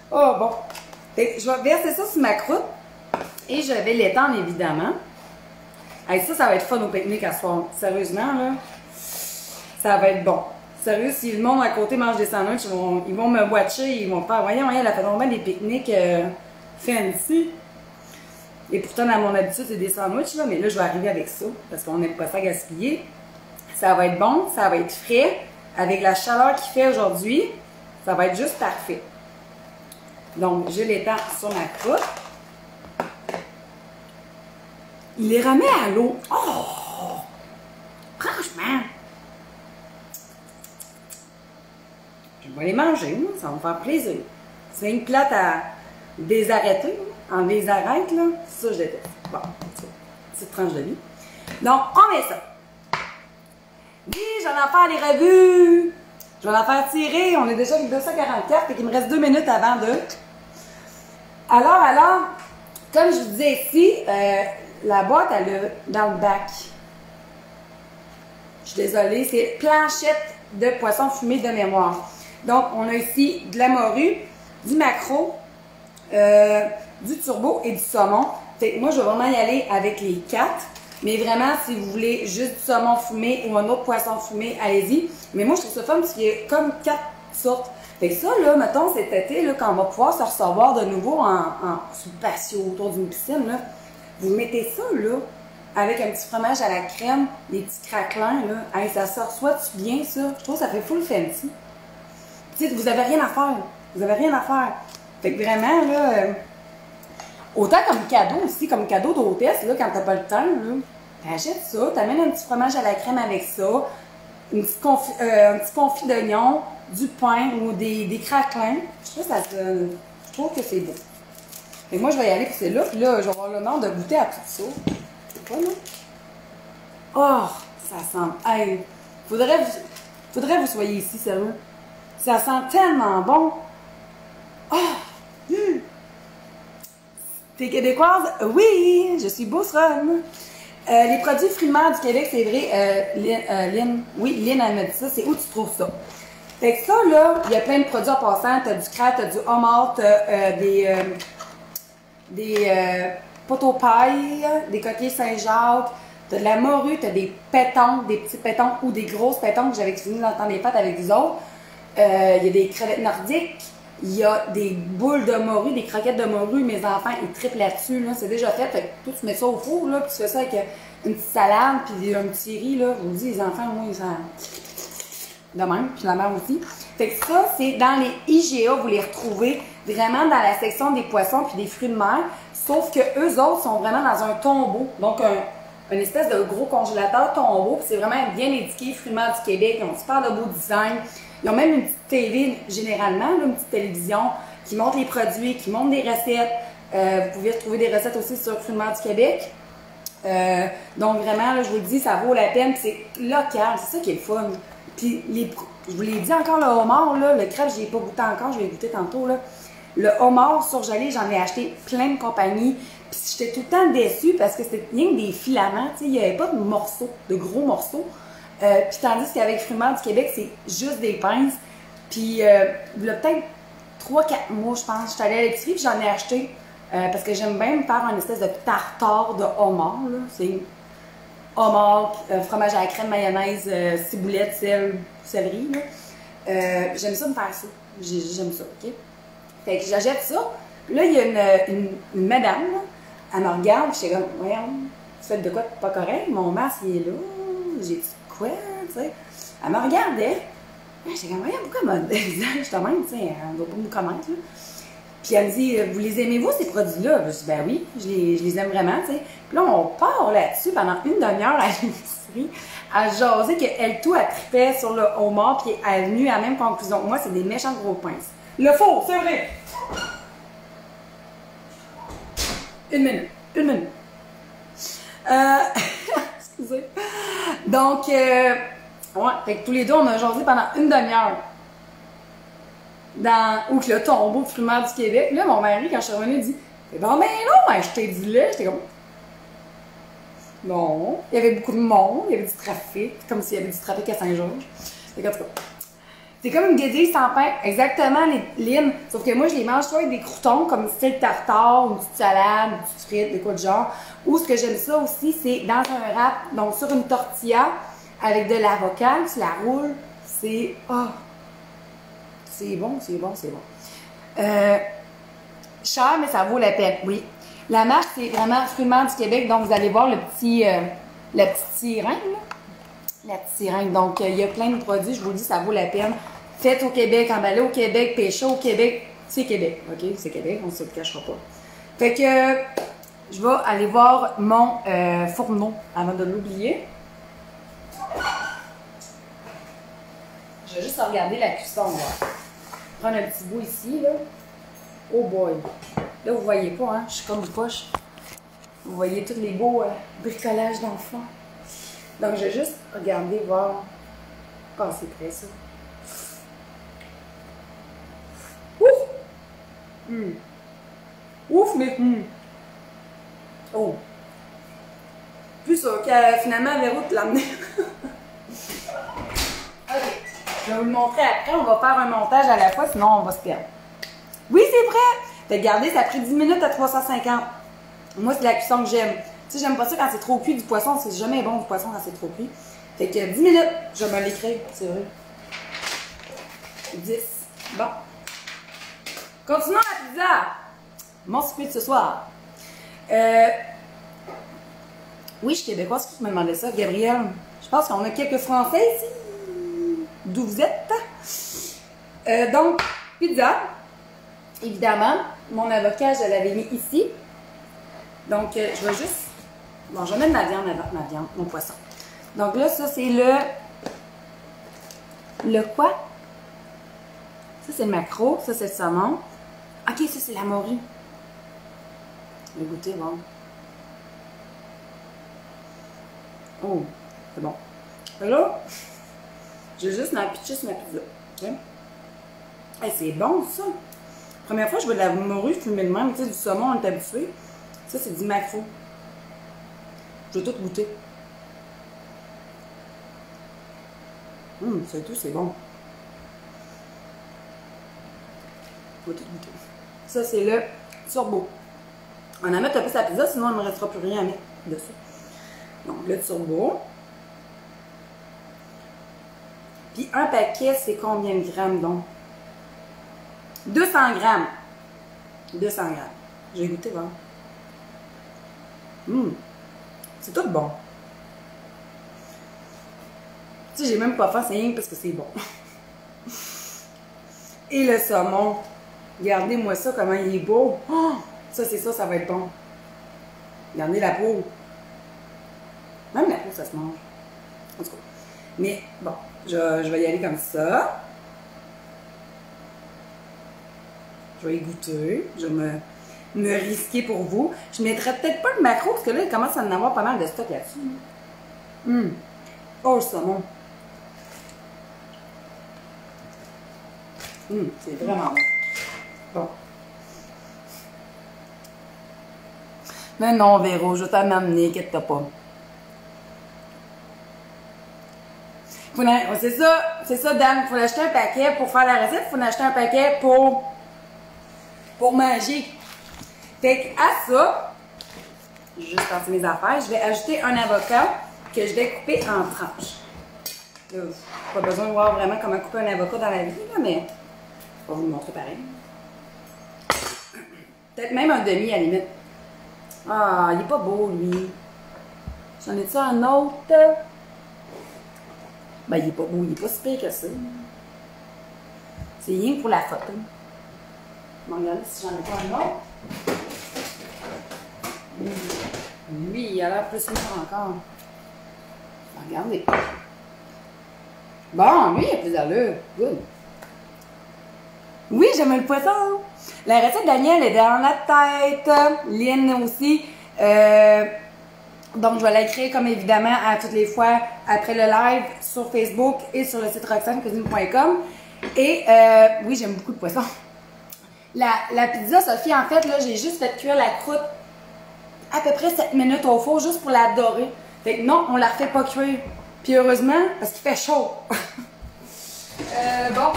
Oh, bon. Fait que je vais verser ça sur ma croûte et je vais l'étendre, évidemment. Hey, ça va être fun au pique-nique à soir. Sérieusement, là, ça va être bon. Sérieux, si le monde à côté mange des sandwichs, ils vont me watcher, ils vont faire, voyons, elle a fait vraiment des pique-niques fancy. Et pourtant, à mon habitude, c'est des sandwichs, là, mais là, je vais arriver avec ça, parce qu'on n'aime pas ça gaspiller. Ça va être bon, ça va être frais. Avec la chaleur qu'il fait aujourd'hui, ça va être juste parfait. Donc, je l'étends sur ma croûte. Il les remet à l'eau. Oh! Franchement! Je vais les manger, là. Ça va me faire plaisir. C'est une plate à désarrêter, en désarrête, là. Ça, je déteste. Bon, petite tranche de vie. Donc, on met ça. Dis, j'en ai à faire les revues. Je vais en faire tirer. On est déjà avec 244, fait qu'il me reste 2 minutes avant de... Alors, comme je vous disais ici, la boîte, elle est dans le bac. Je suis désolée, c'est planchette de poisson fumé de mémoire. Donc, on a ici de la morue, du maquereau, du turbo et du saumon. Fait que moi, je vais vraiment y aller avec les 4. Mais vraiment, si vous voulez juste du saumon fumé ou un autre poisson fumé, allez-y. Mais moi, je trouve ça fun parce qu'il y a comme 4 sortes. Fait que ça, là, mettons, cet été, là, quand on va pouvoir se recevoir de nouveau sur le patio, autour d'une piscine, là, vous mettez ça, là, avec un petit fromage à la crème, des petits craquelins, là. Hey, ça se reçoit-tu bien, ça? Je trouve que ça fait full fancy. Tu sais, vous avez rien à faire. Vous avez rien à faire. Fait que vraiment, là, autant comme cadeau aussi, comme cadeau d'hôtesse, là, quand t'as pas le temps, là, t'achètes ça, t'amènes un petit fromage à la crème avec ça, un petit confit d'oignon, du pain ou des craquelins. Je trouve que c'est beau. Et moi, je vais y aller pour celle-là, puis là, je vais avoir l'honneur de goûter à tout ça. C'est pas, non? Oh, ça sent. Hey, faudrait vous soyez ici, sérieux. Ça sent tellement bon. Oh! T'es québécoise? Oui, je suis beauceronne. Les produits fruits de mer du Québec, c'est vrai, Lynn, oui, Lynn, elle m'a dit ça, c'est où tu trouves ça? Fait que ça, là, il y a plein de produits en passant. T'as du crabe, t'as du homard, t'as des potes aux pailles, des coquilles Saint-Jacques, t'as de la morue, t'as des pétanques, des petits pétanques ou des grosses pétanques que j'avais cuisinées dans le temps des pâtes avec vous autres. Il y a des crevettes nordiques. Il y a des boules de morue, des croquettes de morue. Mes enfants, ils triplent là-dessus. Là. C'est déjà fait. Fait que toi, tu mets ça au four, là, puis tu fais ça avec une petite salade, puis un petit riz. Là. Je vous dis, les enfants, moi, ils sont de même, puis la mère aussi. Fait que ça, c'est dans les IGA, vous les retrouvez vraiment dans la section des poissons puis des fruits de mer. Sauf que eux autres sont vraiment dans un tombeau. Donc, une espèce de gros congélateur tombeau. Puis c'est vraiment bien indiqué, fruits de mer du Québec. Ils ont super de beau design. Ils ont même une petite télé, généralement, là, une petite télévision qui montre les produits, qui montre des recettes. Vous pouvez retrouver des recettes aussi sur Fruits de mer du Québec. Donc vraiment, là, je vous le dis, ça vaut la peine. C'est local, c'est ça qui est le fun. Puis, je vous l'ai dit encore, le homard, là, le crabe, je l'ai pas goûté encore, je vais goûter tantôt. Là. Le homard surgelé, j'en ai acheté plein de compagnies. Puis j'étais tout le temps déçue parce que c'était rien que des filaments. Il n'y avait pas de morceaux, de gros morceaux. Puis tandis qu'avec Fruits de mer du Québec, c'est juste des pinces. Puis il y a peut-être 3-4 mois, je pense, j'étais allée à l'épicerie puis j'en ai acheté. Parce que j'aime bien me faire une espèce de tartare de homard. C'est homard, fromage à la crème, mayonnaise, ciboulette, sel, céleri. J'aime ça me faire ça. J'aime ça, OK? Fait que j'achète ça. Là, il y a une madame, là, elle me regarde, puis j'étais comme, voyons, tu fais de quoi de pas correct? Mon masque, il est là. J'ai dit, quoi, tu sais? Elle me regardait. J'étais comme, voyons, pourquoi elle m'a dit, je te même, tu sais, elle ne doit pas me commenter, là. Puis elle me dit, vous les aimez-vous, ces produits-là? Je dis, ben oui, je les aime vraiment, tu sais. Puis là, on part là-dessus pendant une demi-heure à l'épicerie, à jaser qu'elle tout, elle tripait sur le homard, puis elle est venue à la même conclusion. Moi, c'est des méchants gros pinces. Le faux, c'est vrai! Une minute. Excusez. Donc, ouais, fait que tous les deux, on a jasé pendant une demi-heure. Où que le tombeau de Fruits de mer du Québec. Là, mon mari, quand je suis revenue, il dit, bon, ben non, je t'ai dit là. J'étais comme, non. Il y avait beaucoup de monde, il y avait du trafic, comme s'il y avait du trafic à Saint-Georges. Fait qu'en tout cas, c'est comme une guédille sans pain, exactement les limes. Sauf que moi, je les mange soit avec des croutons, comme style tartare, une petite salade, une petite frite, des quoi de genre. Ou ce que j'aime ça aussi, c'est dans un wrap, donc sur une tortilla, avec de l'avocat, tu la roules. C'est, c'est bon. Cher, mais ça vaut la peine, oui. La marque, c'est vraiment Fruits de mer du Québec. Donc, vous allez voir la petite sirène, là. La petite sirène. Donc, il y a plein de produits. Je vous dis, ça vaut la peine. Faites au Québec, emballé au Québec, pêché au Québec. C'est Québec, OK? C'est Québec, on ne se le cachera pas. Fait que, je vais aller voir mon fourneau avant de l'oublier. Je vais juste regarder la cuisson, là. Prendre un petit bout ici, là. Oh boy! Là, vous voyez pas, hein? Je suis comme une poche. Vous voyez tous les beaux bricolages d'enfants. Donc, je vais juste regarder, voir. Ah, c'est prêt, ça. Ouf! Ouf, mais... Oh! Plus ça, finalement, Véro te l'amener. OK. Je vais vous le montrer après. On va faire un montage à la fois, sinon on va se perdre. Oui, c'est prêt! Fait que regardez, ça a pris 10 minutes à 350. Moi, c'est la cuisson que j'aime. Tu sais, j'aime pas ça quand c'est trop cuit du poisson. C'est jamais bon du poisson quand c'est trop cuit. Fait que 10 minutes, je vais me l'écrire, c'est vrai. 10. Bon. Continuons la pizza. Mon souper de ce soir. Oui, je suis québécoise, qui me demandait ça, Gabrielle. Je pense qu'on a quelques Français ici. D'où vous êtes? Donc, pizza. Évidemment, mon avocat, je l'avais mis ici. Donc, je vais juste... Bon, je vais mettre ma viande avant, mon poisson. Donc là, ça, c'est le... Le quoi? Ça, c'est le maquereau. Ça, c'est le saumon. OK, ça, c'est la morue. Je vais goûter, bon. Oh, c'est bon. Là, j'ai juste ma pitcher sur ma pizza. Okay? Hey, c'est bon, ça. Première fois, je vois de la morue fumée de même. Tu sais, du saumon, on est habitué. Ça, c'est du macro. Je vais tout goûter. C'est tout, c'est bon. Je vais tout goûter. Ça, c'est le turbo. On en met un peu sa pizza, sinon il ne me restera plus rien à mettre dessus. Donc, le turbo. Puis un paquet, c'est combien de grammes donc? 200 grammes. 200 grammes. J'ai goûté, voir. C'est tout bon. Tu sais, j'ai même pas faim, c'est rien parce que c'est bon. Et le saumon. Regardez-moi ça, comment il est beau. Oh, ça, c'est ça, ça va être bon. Regardez la peau. Même la peau, ça se mange. En tout cas. Mais bon, je vais y aller comme ça. Je vais y goûter. Je vais me risquer pour vous. Je ne mettrai peut-être pas le macro parce que là, il commence à en avoir pas mal de stock là-dessus. Oh, le saumon. C'est vraiment bon. Bon. Mais non, Véro, je vais t'en amener, inquiète-toi pas. C'est ça, Dan. Il faut acheter un paquet pour faire la recette. Il faut acheter un paquet pour manger. Fait qu'à ça, je vais juste passer mes affaires. Je vais ajouter un avocat que je vais couper en tranches. Pas besoin de voir vraiment comment couper un avocat dans la vie, là, mais je vais vous le montrer pareil. Peut-être même un demi à la limite. Ah, il est pas beau, lui. J'en ai-tu un autre? Ben, il est pas beau, il est pas si pire que ça. C'est rien que pour la photo. Je vais regarder si j'en ai pas un autre. Lui, il a l'air plus mûr encore. Regardez. Bon, lui, il a plus d'allure. Good. Oui, j'aime le poisson. La recette de Daniel est dans la tête. Lynn aussi. Donc, je vais l'écrire comme évidemment à toutes les fois après le live sur Facebook et sur le site roxanecuisine.com. Et oui, j'aime beaucoup le poisson. La pizza, Sophie, en fait, là, j'ai juste fait cuire la croûte à peu près 7 minutes au four juste pour la dorer. Fait que non, on la refait pas cuire. Puis heureusement, parce qu'il fait chaud. Bon.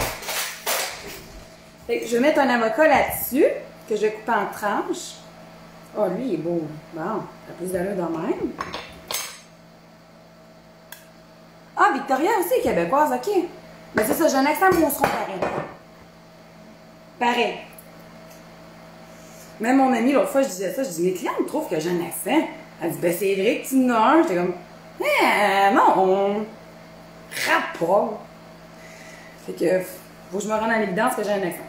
Fait que je vais mettre un avocat là-dessus, que je vais couper en tranches. Oh, lui, il est beau. Bon, ça a plus d'allure de même. Ah, Victoria aussi est québécoise, ok. Mais c'est ça, j'ai un accent monstre pareil. Pareil. Même mon amie, l'autre fois, je disais ça, je dis, mes clients me trouvent que j'ai un accent. Elle dit, ben c'est vrai que tu en as un. J'étais comme, non, rappe pas. Fait que, faut que je me rende à l'évidence que j'ai un accent.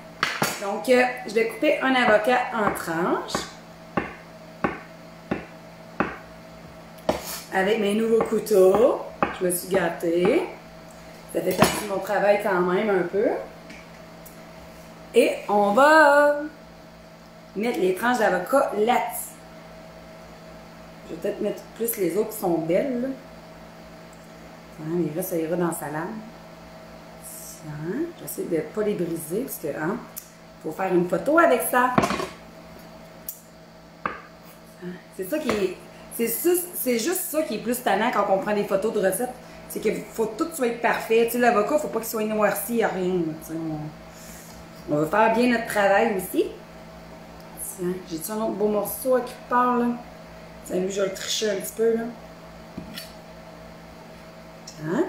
Donc, je vais couper un avocat en tranches. Avec mes nouveaux couteaux. Je me suis gâtée. Ça fait partie de mon travail quand même un peu. Et on va mettre les tranches d'avocat là-dessus. Je vais peut-être mettre plus les autres qui sont belles. Là. Les restes, ça ira dans la salade. J'essaie de ne pas les briser parce que faut faire une photo avec ça. C'est ça qui est. C'est juste ça qui est plus tannant quand on prend des photos de recettes. C'est qu'il faut tout soit parfait. Tu sais, l'avocat, il ne faut pas qu'il soit noirci, il n'y a rien. On va faire bien notre travail aussi. Tiens, j'ai-tu un autre beau morceau à qui part, là? Tiens, lui, je vais le tricher un petit peu, là. Hein?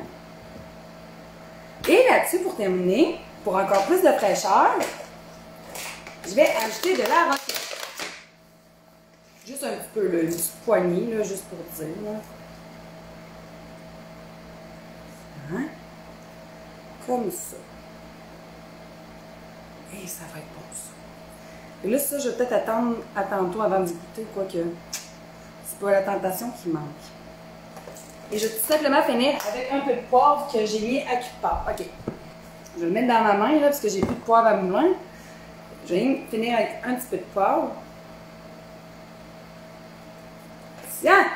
Et là-dessus, pour terminer, pour encore plus de fraîcheur, je vais ajouter de la roquette. Juste un petit peu, là, une petite poignée, là, juste pour dire, là. Hein? Comme ça. Et ça va être bon, ça. Et là, ça, je vais peut-être attendre à tantôt avant d'y goûter, quoique c'est pas la tentation qui manque. Et je vais tout simplement finir avec un peu de poivre que j'ai mis à quelque part. OK. Je vais le mettre dans ma main, là, parce que j'ai plus de poivre à moulin. Je vais finir avec un petit peu de poivre. Tiens!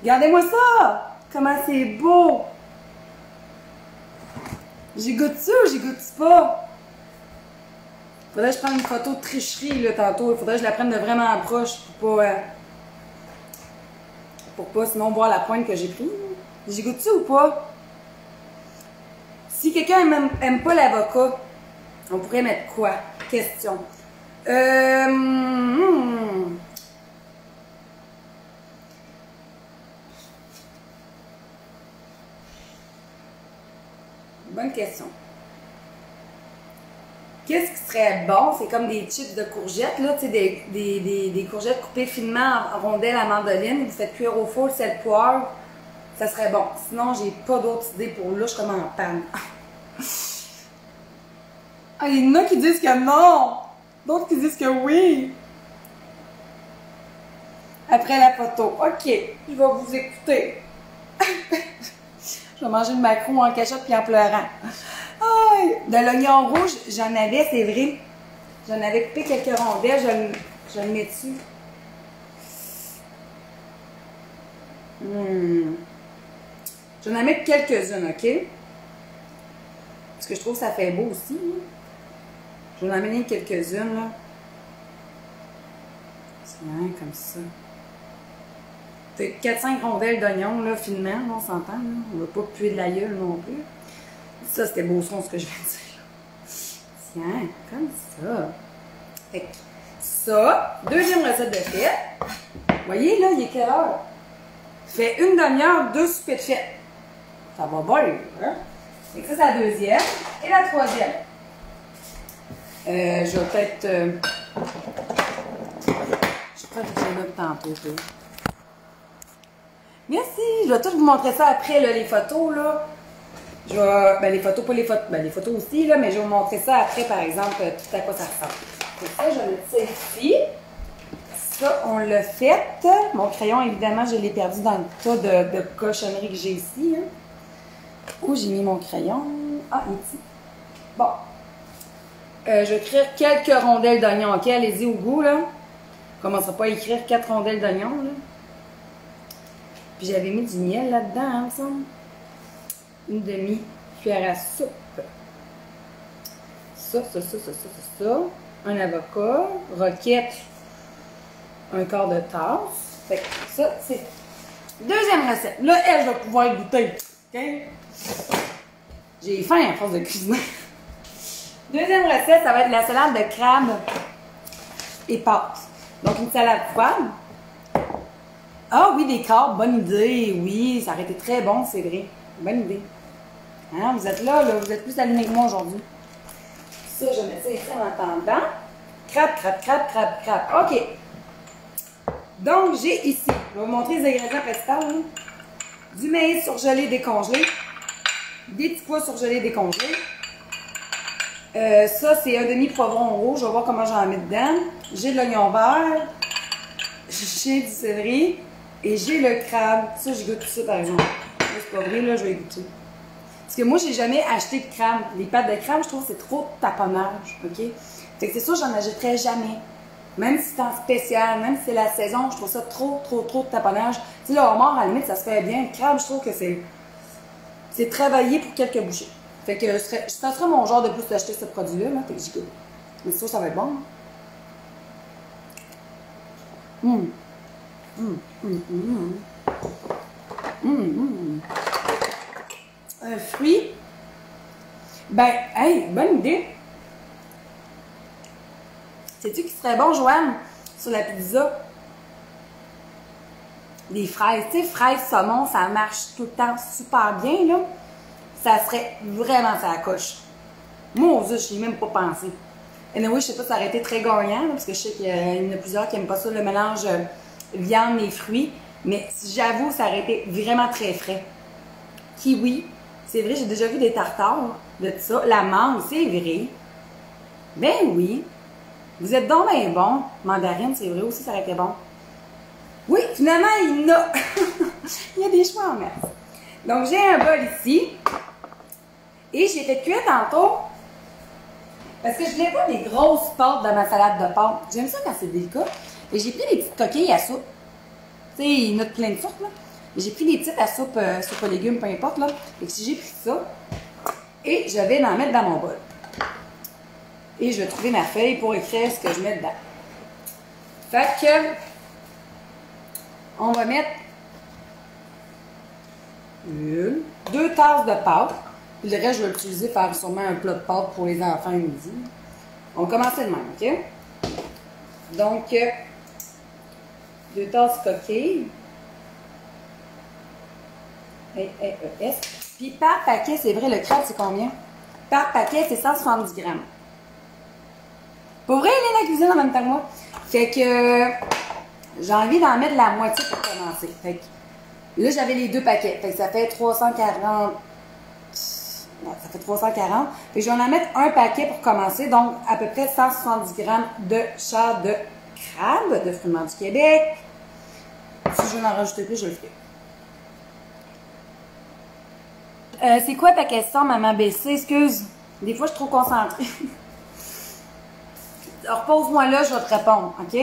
Regardez-moi ça! Comment c'est beau! J'y goûte-tu ou j'y goûte pas? Faudrait que je prenne une photo de tricherie là, tantôt. Faudrait que je la prenne de vraiment proche pour pas sinon voir la pointe que j'ai prise. J'y goûte-tu ou pas? Si quelqu'un aime pas l'avocat, on pourrait mettre quoi? Question. Bonne question. Qu'est-ce qui serait bon? C'est comme des chips de courgettes, là, tu sais, des courgettes coupées finement en rondelles à mandoline. Vous faites cuire au four, sel, poivre. Ça serait bon. Sinon, j'ai pas d'autres idées pour là, je suis comme en panne. Ah, il y en a qui disent que non! D'autres qui disent que oui! Après la photo. OK, je vais vous écouter. Je vais manger le macaron en cachette puis en pleurant. Aïe! De l'oignon rouge, j'en avais, c'est vrai. J'en avais coupé quelques rondelles, je le mets dessus. Je vais en mettre quelques-unes, OK? Parce que je trouve que ça fait beau aussi. Là. Je vais en amener quelques-unes, là. Tiens, comme ça. Fait 4-5 rondelles d'oignon, là, finement, là, on s'entend, là. On va pas puer de la gueule non plus. Ça, c'était beau son, ce que je viens de dire. Tiens, comme ça. Fait que ça, deuxième recette de fête. Vous voyez, là, il est quelle heure? Fait une demi-heure, 2 soupers de fête. Ça va bien, hein? Fait que ça, c'est la deuxième. Et la troisième. Je vais peut-être... Je crois que j'ai là tantôt, là. Merci! Je vais tout vous montrer ça après, là, les photos, là. Je vais... Ben, les photos, pas les photos... Ben, les photos aussi, là, mais je vais vous montrer ça après, par exemple, tout à quoi ça ressemble. Donc ça, je vais mettre ça ici. Ça, on l'a fait. Mon crayon, évidemment, je l'ai perdu dans le tas de cochonneries que j'ai ici. Hein. Où j'ai mis mon crayon? Ah, ici. Bon. Je vais écrire quelques rondelles d'oignon. OK, allez-y au goût, là. On commencera pas à écrire 4 rondelles d'oignon, là. Puis j'avais mis du miel là-dedans, hein, me semble. Une demi-cuillère à soupe. Ça. Un avocat. Roquette. Un quart de tasse. Fait que ça, c'est... Deuxième recette. Là, elle va pouvoir goûter. OK? J'ai faim à force de cuisiner. Deuxième recette, ça va être la salade de crabe et pâtes. Donc, une salade froide. Ah oui, des crabes, bonne idée. Oui, ça aurait été très bon, c'est vrai. Bonne idée. Hein, vous êtes là, vous êtes plus allumés que moi aujourd'hui. Ça, je mets ça ici en attendant. Crabe. OK. Donc, j'ai ici, je vais vous montrer les ingrédients principaux. Hein. Du maïs surgelé décongelé. Des petits pois surgelés décongelés. Ça, c'est un demi-poivron rouge. Je vais voir comment j'en mets dedans. J'ai de l'oignon vert. J'ai du céleri. Et j'ai le crabe. Ça, je goûte tout ça, par exemple. Là, c'est pas vrai, là, je vais goûter. Parce que moi, j'ai jamais acheté de crabe. Les pâtes de crabe, je trouve que c'est trop de taponnage. OK? Fait que c'est sûr, j'en achèterai jamais. Même si c'est en spécial, même si c'est la saison, je trouve ça trop de taponnage. Tu sais, le homard, à la limite, ça se fait bien. Le crabe, je trouve que c'est travaillé pour quelques bouchées. Fait que ça serait mon genre de plus d'acheter ce produit-là. Là, fait que j'y goûte. Mais c'est sûr, ça va être bon. Un fruit. Ben, hey, bonne idée. Sais-tu qui serait bon, Joanne, sur la pizza? Des fraises. Tu sais, fraises, saumon, ça marche tout le temps super bien, là. Ça serait vraiment ça coche. Moi, je n'y ai même pas pensé. Et anyway, je sais pas si ça aurait été très gagnant, là, parce que je sais qu'il y en a plusieurs qui n'aiment pas ça, le mélange viande et fruits. Mais j'avoue, ça aurait été vraiment très frais. Kiwi, c'est vrai, j'ai déjà vu des tartares de ça. La mangue, c'est vrai. Ben oui. Vous êtes donc bien bon. Mandarine, c'est vrai aussi, ça aurait été bon. Oui, finalement, il y en a. Il y a des choix en masse. Donc, j'ai un bol ici. Et j'ai fait cuire tantôt. Parce que je voulais pas des grosses pâtes dans ma salade de pâtes. J'aime ça quand c'est délicat. Et j'ai pris des petites coquilles à soupe. Tu sais, il y en a plein de sortes, là. J'ai pris des petites à soupe aux légumes, peu importe, là. Et si j'ai pris ça, et je vais en mettre dans mon bol. Et je vais trouver ma feuille pour écrire ce que je mets dedans. Fait que, on va mettre 2 tasses de pâte. Puis le reste, je vais l'utiliser pour faire sûrement un plat de pâte pour les enfants à midi. On va commencer de même, OK? Donc, 2 tasses coquilles. S. Puis par paquet, c'est vrai, le crabe, c'est combien? Par paquet, c'est 170 grammes. Pour vrai, elle est la cuisine en même temps que moi. Fait que j'ai envie d'en mettre la moitié pour commencer. Fait que là, j'avais les 2 paquets. Fait que ça fait 340. Non, ça fait 340. Fait que je vais en mettre un paquet pour commencer. Donc, à peu près 170 grammes de char de crabe de Fruits du Québec. Si je veux en rajouter plus, je le ferai. C'est quoi ta question, maman BC? Excuse. Des fois, je suis trop concentrée. Repose-moi là, je vais te répondre, OK?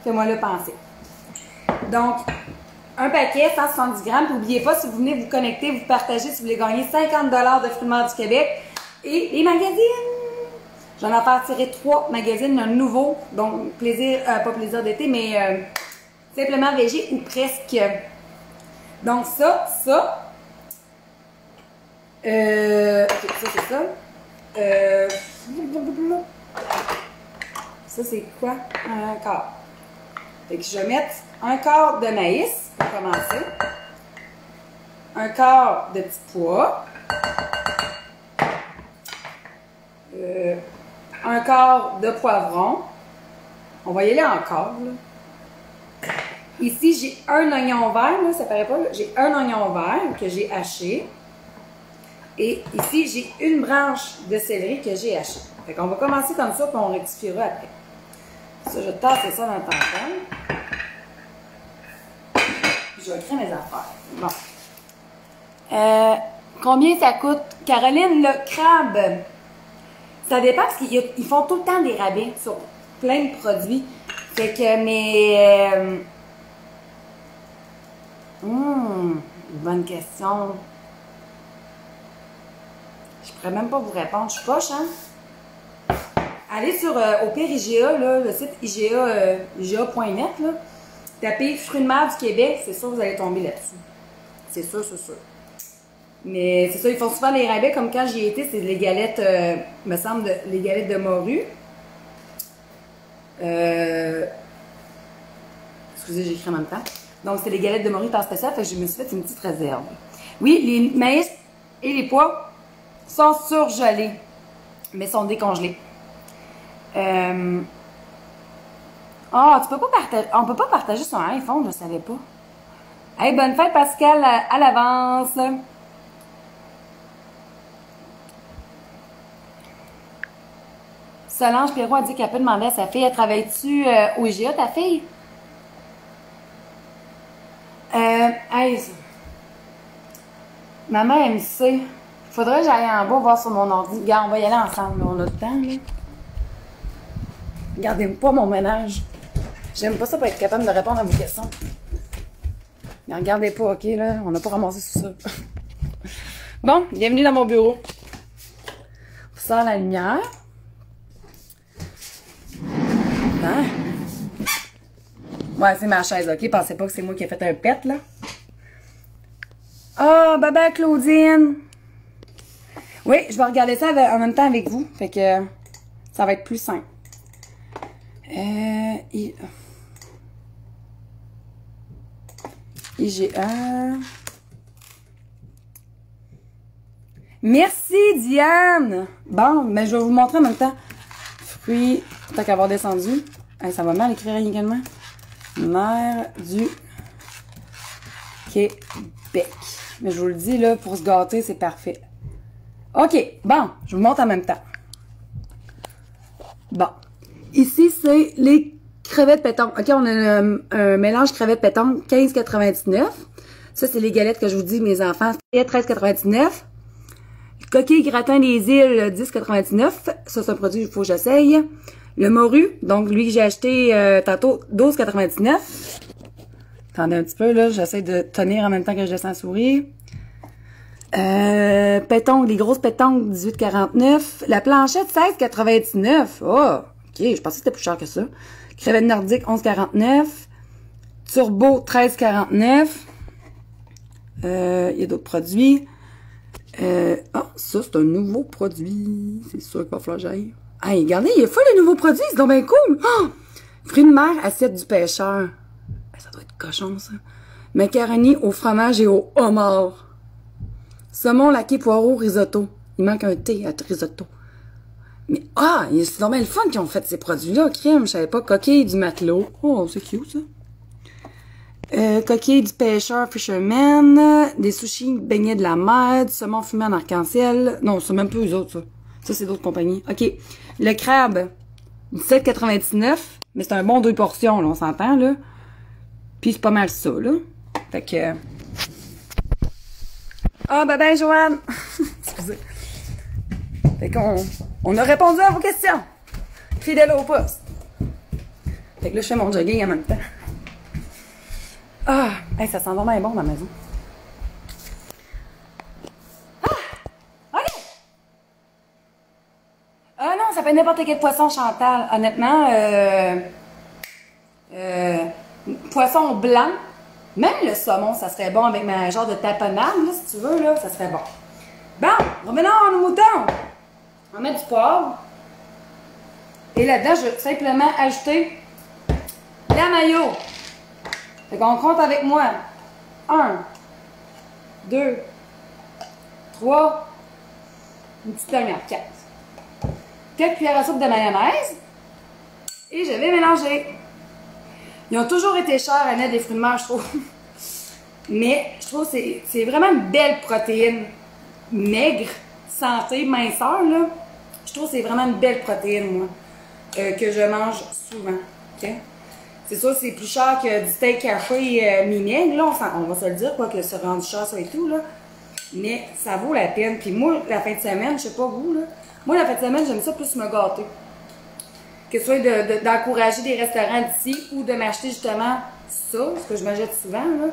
Fais-moi le penser. Donc, un paquet, 170 grammes. N'oubliez pas, si vous venez vous connecter, vous partagez, si vous voulez gagner 50 $ de Fruits du Québec. Et les magazines. J'en ai fait tirer 3 magazines, un nouveau. Donc, plaisir, pas plaisir d'été, mais simplement végé ou presque. Donc, ça. Ok, ça, c'est ça. Ça, c'est quoi? Un quart. Fait que je vais mettre un quart de maïs pour commencer. Un quart de petits pois. Un quart de poivron. On va y aller encore, là. Ici, j'ai un oignon vert, là, ça paraît pas, j'ai un oignon vert que j'ai haché. Et ici, j'ai une branche de céleri que j'ai hachée. Fait qu'on va commencer comme ça, puis on rectifiera après. Ça, je tasse ça dans le tampon. Je vais créer mes affaires. Bon. Combien ça coûte? Caroline, le crabe. Ça dépend parce qu'ils font tout le temps des rabais sur plein de produits. Fait que, mais... bonne question. Je pourrais même pas vous répondre. Je suis poche, hein? Allez sur, au pire IGA, là, le site IGA.net, là. Tapez Fruits de mer du Québec, c'est sûr que vous allez tomber là-dessus. C'est sûr, c'est sûr. Mais c'est ça, ils font souvent les rabais, comme quand j'y étais, c'est les galettes, me semble, les galettes de morue. Excusez, j'écris en même temps. Donc, c'est les galettes de morue par spécial, fait que je me suis fait une petite réserve. Oui, les maïs et les pois sont surgelés, mais sont décongelés. Ah, tu peux pas partager. On peut pas partager son iPhone, je savais pas. Hey, bonne fête, Pascal, à l'avance. Solange Perrault a dit qu'elle peut demander à sa fille, elle travaille-tu au IGA, ta fille? Hey, maman MC. Faudrait que j'aille en bas voir sur mon ordi. Regarde, on va y aller ensemble, là. On a le temps, là. Regardez pas mon ménage. J'aime pas ça pour être capable de répondre à vos questions. Mais regardez pas, OK, là. On n'a pas ramassé tout ça. Bon, bienvenue dans mon bureau. On sort la lumière. Hein? Ouais, c'est ma chaise, OK? Pensez pas que c'est moi qui ai fait un pet, là. Ah, oh, bye Claudine! Oui, je vais regarder ça en même temps avec vous. Fait que ça va être plus simple. IGA. Merci, Diane! Bon, mais je vais vous montrer en même temps. Fruits, tant qu'à avoir descendu. Hey, ça va mal écrire également. Mère du Québec. Mais je vous le dis, là, pour se gâter, c'est parfait. OK, bon, je vous montre en même temps. Bon. Ici, c'est les crevettes pétanques. OK, on a un mélange crevettes pétanques 15,99. Ça, c'est les galettes que je vous dis, mes enfants. 13,99. Coquille gratin des îles, 10,99. Ça, c'est un produit qu'il faut que j'essaye. Le morue, donc lui que j'ai acheté tantôt, 12,99. Attendez un petit peu, là. J'essaie de tenir en même temps que je descends la souris. Pétongue, les grosses pétongues, 18,49. La planchette, 16,99. Oh, ok, je pensais que c'était plus cher que ça. Crevette nordique, 11,49. Turbo, 13,49. Il y a d'autres produits. Ah, ça, c'est un nouveau produit. C'est sûr qu'il va falloir que j'aille. Hey, regardez, il y a fou les nouveaux produits, c'est donc bien cool. Oh! Fruits de mer, assiette du pêcheur. Ça doit être cochon, ça. Macaroni au fromage et au homard. Saumon laqué poireau risotto. Il manque un thé à risotto. Mais, c'est donc bien le fun qu'ils ont fait ces produits-là. Crème, je savais pas. Coquille du matelot. Oh, c'est cute, ça. Coquille du pêcheur fisherman. Des sushis beignets de la mer. Du saumon fumé en arc-en-ciel. Non, c'est même pas eux autres, ça. Ça, c'est d'autres compagnies. OK. Le crabe. 17,99. Mais c'est un bon 2 portions, là, on s'entend, là. Puis c'est pas mal ça, là. Fait que... Ah, ben, Joanne! Excusez. Fait qu'on a répondu à vos questions. Fidèle au poste. Fait que là, je fais mon jogging en même temps. Ah! Hey, ça sent vraiment bon dans la maison. Ah! OK! Ah non, ça peut être n'importe quel poisson, Chantal. Honnêtement, poisson blanc. Même le saumon, ça serait bon avec un genre de tapenade, là, si tu veux, là, ça serait bon. Bon, revenons à nos moutons. On va mettre du poivre. Et là-dedans, je vais simplement ajouter la mayo. Fait qu'on compte avec moi. 1, 2, 3, une petite dernière, 4. 4 cuillères à soupe de mayonnaise. Et je vais mélanger. Ils ont toujours été chers, Annette, des fruits de mer, je trouve. Mais je trouve que c'est vraiment une belle protéine. Maigre, santé, minceur, là. Je trouve que c'est vraiment une belle protéine, moi, que je mange souvent. Okay? C'est sûr que c'est plus cher que du steak haché mi-maigre, là, on va se le dire, quoi, que c'est rendu cher, ça et tout, là. Mais ça vaut la peine. Puis moi, la fin de semaine, je sais pas vous, là, moi, la fin de semaine, j'aime ça plus me gâter. Que ce soit d'encourager des restaurants d'ici ou de m'acheter justement ça, ce que je m'achète souvent, là,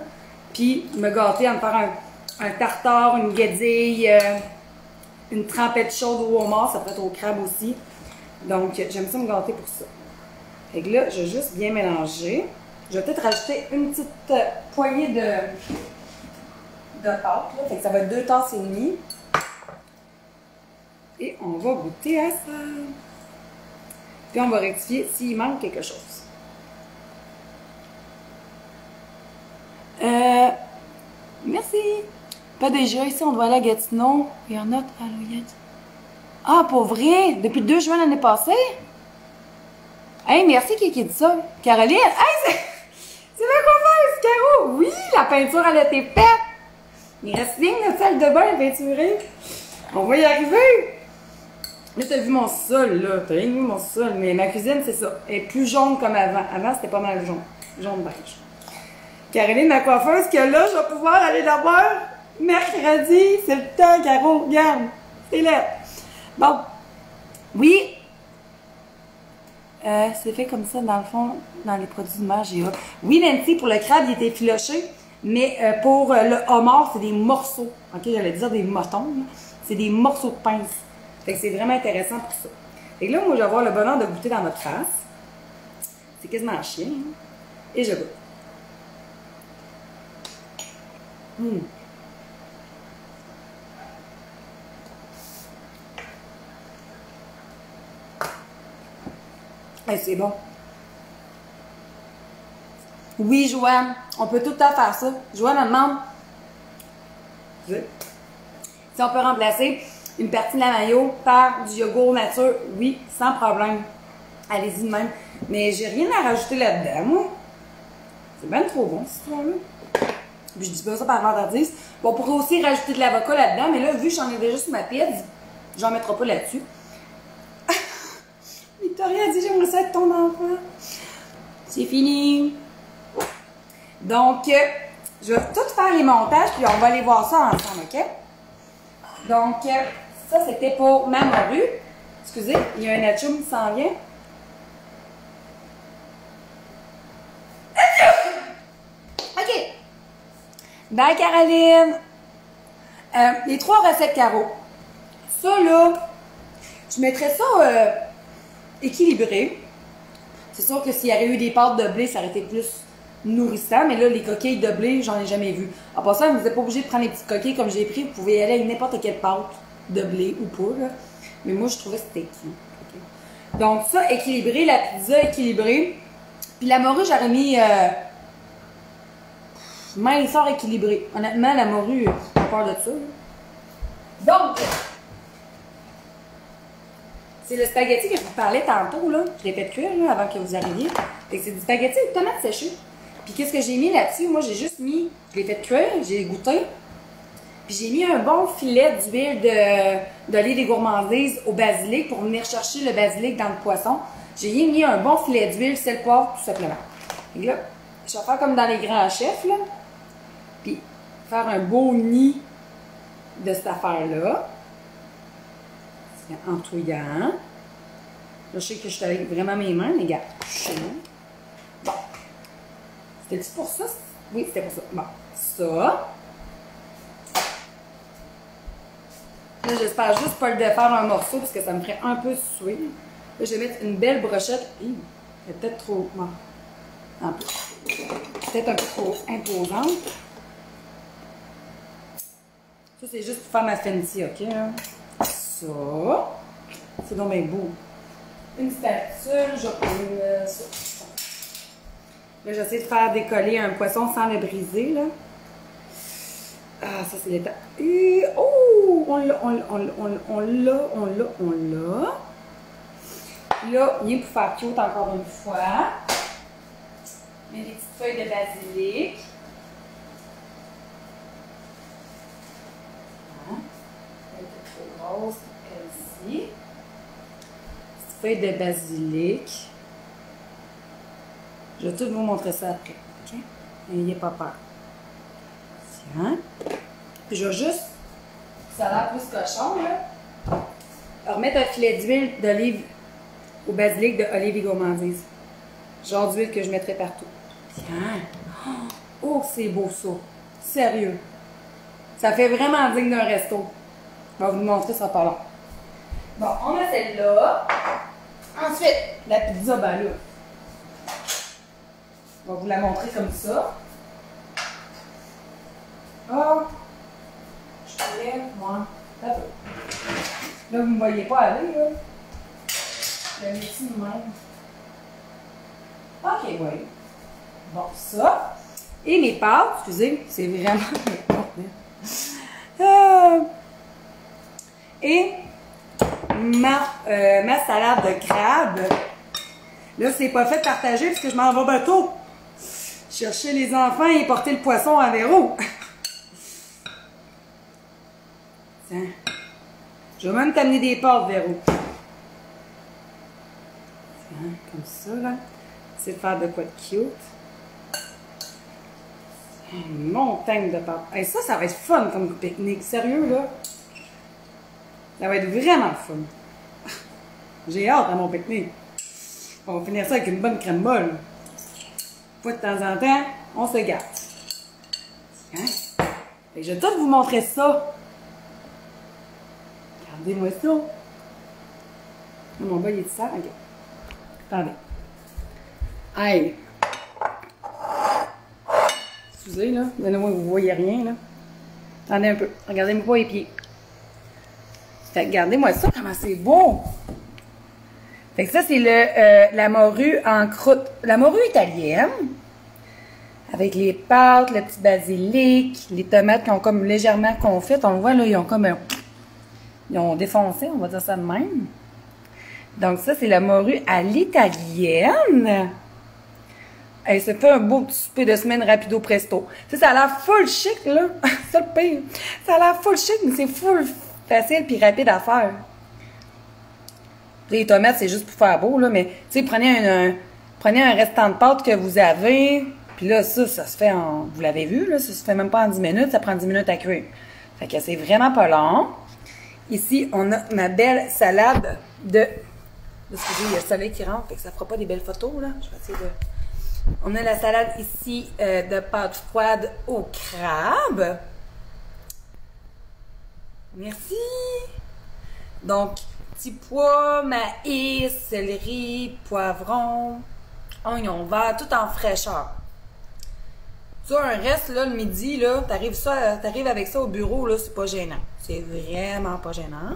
puis me gâter en me faire un tartare, une guédille, une trempette chaude au homard, ça peut être au crabe aussi. Donc, j'aime ça me gâter pour ça. Fait que là, je vais juste bien mélanger. Je vais peut-être rajouter une petite poignée de pâte, là. Fait que ça va être 2 tasses et demie. Et on va goûter à ça. Puis on va rectifier s'il manque quelque chose. Merci. Pas déjà ici, on doit aller à Gatineau. Il y en a à Loyette. Ah, pour vrai? Depuis le 2 juin l'année passée? Hey, merci qui dit ça. Caroline? Hey, c'est bien qu'on fait, Caro. Oui, la peinture, elle a été faite. Il reste rien de salle de bain à peinturer. On va y arriver. Là, t'as vu mon sol, là. T'as rien vu mon sol. Mais ma cuisine, c'est ça. Elle est plus jaune comme avant. Avant, c'était pas mal jaune. Jaune beige. Caroline, ma coiffeuse, que là, je vais pouvoir aller la voir mercredi. C'est le temps, Caro. Regarde. C'est là. Bon. Oui. C'est fait comme ça, dans le fond, dans les produits de mer GA. Oui, Nancy, pour le crabe, il était filoché. Mais pour le homard, c'est des morceaux. OK, j'allais dire des motons. C'est des morceaux de pince. Fait que c'est vraiment intéressant pour ça. Fait que là, moi, je vais avoir le bonheur de goûter dans votre face. C'est quasiment chien. Hein? Et je goûte. Hey, c'est bon. Oui, Joanne, on peut tout le temps faire ça. Joanne me demande si on peut remplacer une partie de la mayo par du yogourt nature. Oui, sans problème. Allez-y de même. Mais j'ai rien à rajouter là-dedans, moi. C'est bien trop bon, cette histoire-là. Puis je dis pas ça par vendardise. Bon, on pourrait aussi rajouter de l'avocat là-dedans, mais là, vu que j'en ai déjà sur ma pizza, j'en mettrai pas là-dessus. Victoria a dit j'aimerais ça être ton enfant. C'est fini. Donc, je vais tout faire les montages, puis on va aller voir ça ensemble, OK? Donc, ça, c'était pour ma morue. Excusez, il y a un atchoum qui s'en vient. OK, Bye, Caroline! Les 3 recettes Caro. Ça, là, je mettrais ça équilibré. C'est sûr que s'il y avait eu des pâtes de blé, ça aurait été plus nourrissant. Mais là, les coquilles de blé, j'en ai jamais vu. En passant, vous n'êtes pas obligé de prendre les petites coquilles comme j'ai pris. Vous pouvez y aller avec n'importe quelle pâte de blé ou pas, là. Mais moi, je trouvais que c'était cute. Okay. Donc, ça, équilibré. La pizza équilibrée. Puis la morue, j'aurais mis... minceur équilibré. Honnêtement, la morue, j'ai peur de ça. Là. Donc, c'est le spaghetti que je vous parlais tantôt, là. Je l'ai fait cuire, là, avant que vous arriviez. Fait que c'est du spaghetti avec tomates séchées. Puis qu'est-ce que j'ai mis là-dessus? Moi, j'ai juste mis... Je l'ai fait cuire, j'ai goûté. Puis j'ai mis un bon filet d'huile d'olive et gourmandise au basilic pour venir chercher le basilic dans le poisson. J'ai mis un bon filet d'huile, sel, poivre, tout simplement. Et là, je vais faire comme dans les grands chefs, là. Puis faire un beau nid de cette affaire-là. C'est entouillant. Là, je sais que je suis avec vraiment mes mains, les gars. Bon. C'était-tu pour ça? Oui, c'était pour ça. Bon. Ça. Là, j'espère juste pas le défaire un morceau parce que ça me ferait un peu suer. Là, je vais mettre une belle brochette. Elle est peut-être trop... Bon. Peut-être un peu trop imposante. Ça, c'est juste pour faire ma fancy, OK? Ça. C'est donc bien beau. Une spatule, je vais prendre ça. Là, j'essaie de faire décoller un poisson sans le briser, là. Ah, ça, c'est l'étape. Oh! On l'a. Là, rien pour faire cute encore une fois. Mes petites feuilles de basilic. Elle est trop grosse, elle-ci. Petites feuilles de basilic. Je vais tout vous montrer ça après. OK? N'ayez pas peur. Tiens. Puis je vais juste, ça a l'air plus cochon, là. Remettre un filet d'huile d'olive au basilic de olive et gourmandise. Genre d'huile que je mettrais partout. Tiens. Oh, c'est beau ça. Sérieux. Ça fait vraiment digne d'un resto. Je vais vous montrer, ça pas long. Bon, on a celle-là. Ensuite, la pizza, ben là. Je vais vous la montrer comme ça. Oh! Je pourrais, moi. Là, vous ne me voyez pas aller, là. Je mets ici de même. OK, oui. Bon, ça. Et mes pâtes, excusez, c'est vraiment... Et ma salade de crabe. Là, c'est pas fait partager parce que je m'en vais bateau. Chercher les enfants et porter le poisson à Véro. Tiens. Je vais même t'amener des pâtes, Véro. Tiens, comme ça, là. C'est de faire de quoi de cute. Une montagne de pâtes. Hey, ça va être fun comme pique-nique. Sérieux, là. Ça va être vraiment fun. J'ai hâte à mon pique-nique. On va finir ça avec une bonne crème molle. Fois de temps en temps, on se gâte. Tiens. Et je vais tout vous montrer ça. Regardez-moi ça. Mon bol est de ça. OK. Attendez. Hey. Excusez, là. Donnez-moi que vous voyez rien, là. Attendez un peu. Regardez-moi pas les pieds. Fait que regardez-moi ça, comment c'est beau. Fait que ça, c'est la morue en croûte. La morue italienne. Avec les pâtes, le petit basilic, les tomates qui ont comme légèrement confites. On le voit, là, ils ont comme ils ont défoncé, on va dire ça de même. Donc ça, c'est la morue à l'italienne. Et ça fait un beau petit souper de semaine rapido presto. Tu sais, ça a l'air full chic, là. C'est le pire. Ça a l'air full chic, mais c'est full facile puis rapide à faire. Les tomates, c'est juste pour faire beau, là. Mais, tu sais, prenez un restant de pâte que vous avez. Puis là, ça se fait en... Vous l'avez vu, là. Ça se fait même pas en 10 minutes. Ça prend 10 minutes à cuire. Fait que c'est vraiment pas long. Ici, on a ma belle salade de... Excusez, il y a le soleil qui rentre. Fait que ça fera pas des belles photos, là. Je vais essayer On a la salade ici de pâte froide au crabe. Merci. Donc, petits pois, maïs, céleri, poivron, oignon vert, tout en fraîcheur. Tu as un reste, là, le midi, là, t'arrives avec ça au bureau, là, c'est pas gênant. C'est vraiment pas gênant.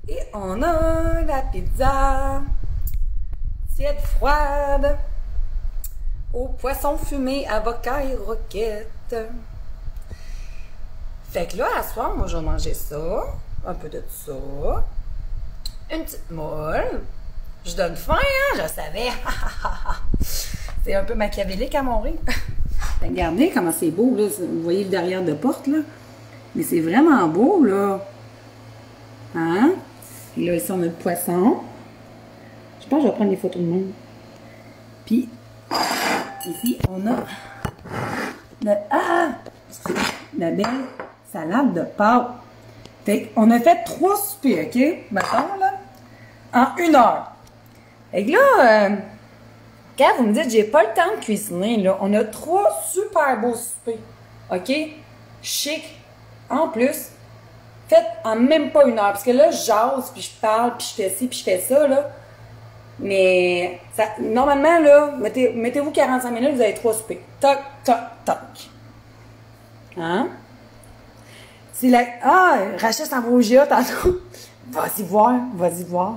Et on a la pizza tiède froide au poisson fumé, avocat et roquette. Fait que là, à soir, moi, je vais manger ça, un peu de ça, une petite moule. Je donne faim, hein, je savais. C'est un peu machiavélique à mon rire. Regardez comment c'est beau, là. Vous voyez le derrière de porte, là. Mais c'est vraiment beau, là. Hein? Et là, ici, on a le poisson. Je pense que je vais prendre des photos de monde. Puis, ici, on a la belle salade de pâtes. Fait qu'on a fait 3 soupers, OK? Mettons, là, en 1 heure. Fait que là, quand vous me dites j'ai pas le temps de cuisiner, là, on a 3 super beaux soupers. OK? Chic. En plus, faites en même pas 1 heure. Parce que là, je jase, puis je parle, puis je fais ci, puis je fais ça, là. Mais, ça, normalement, là, mettez-vous 45 minutes, vous avez 3 soupers. Toc, toc, toc. Hein? C'est la... Ah, Rachel s'en va au GA tantôt. Vas-y voir, vas-y voir.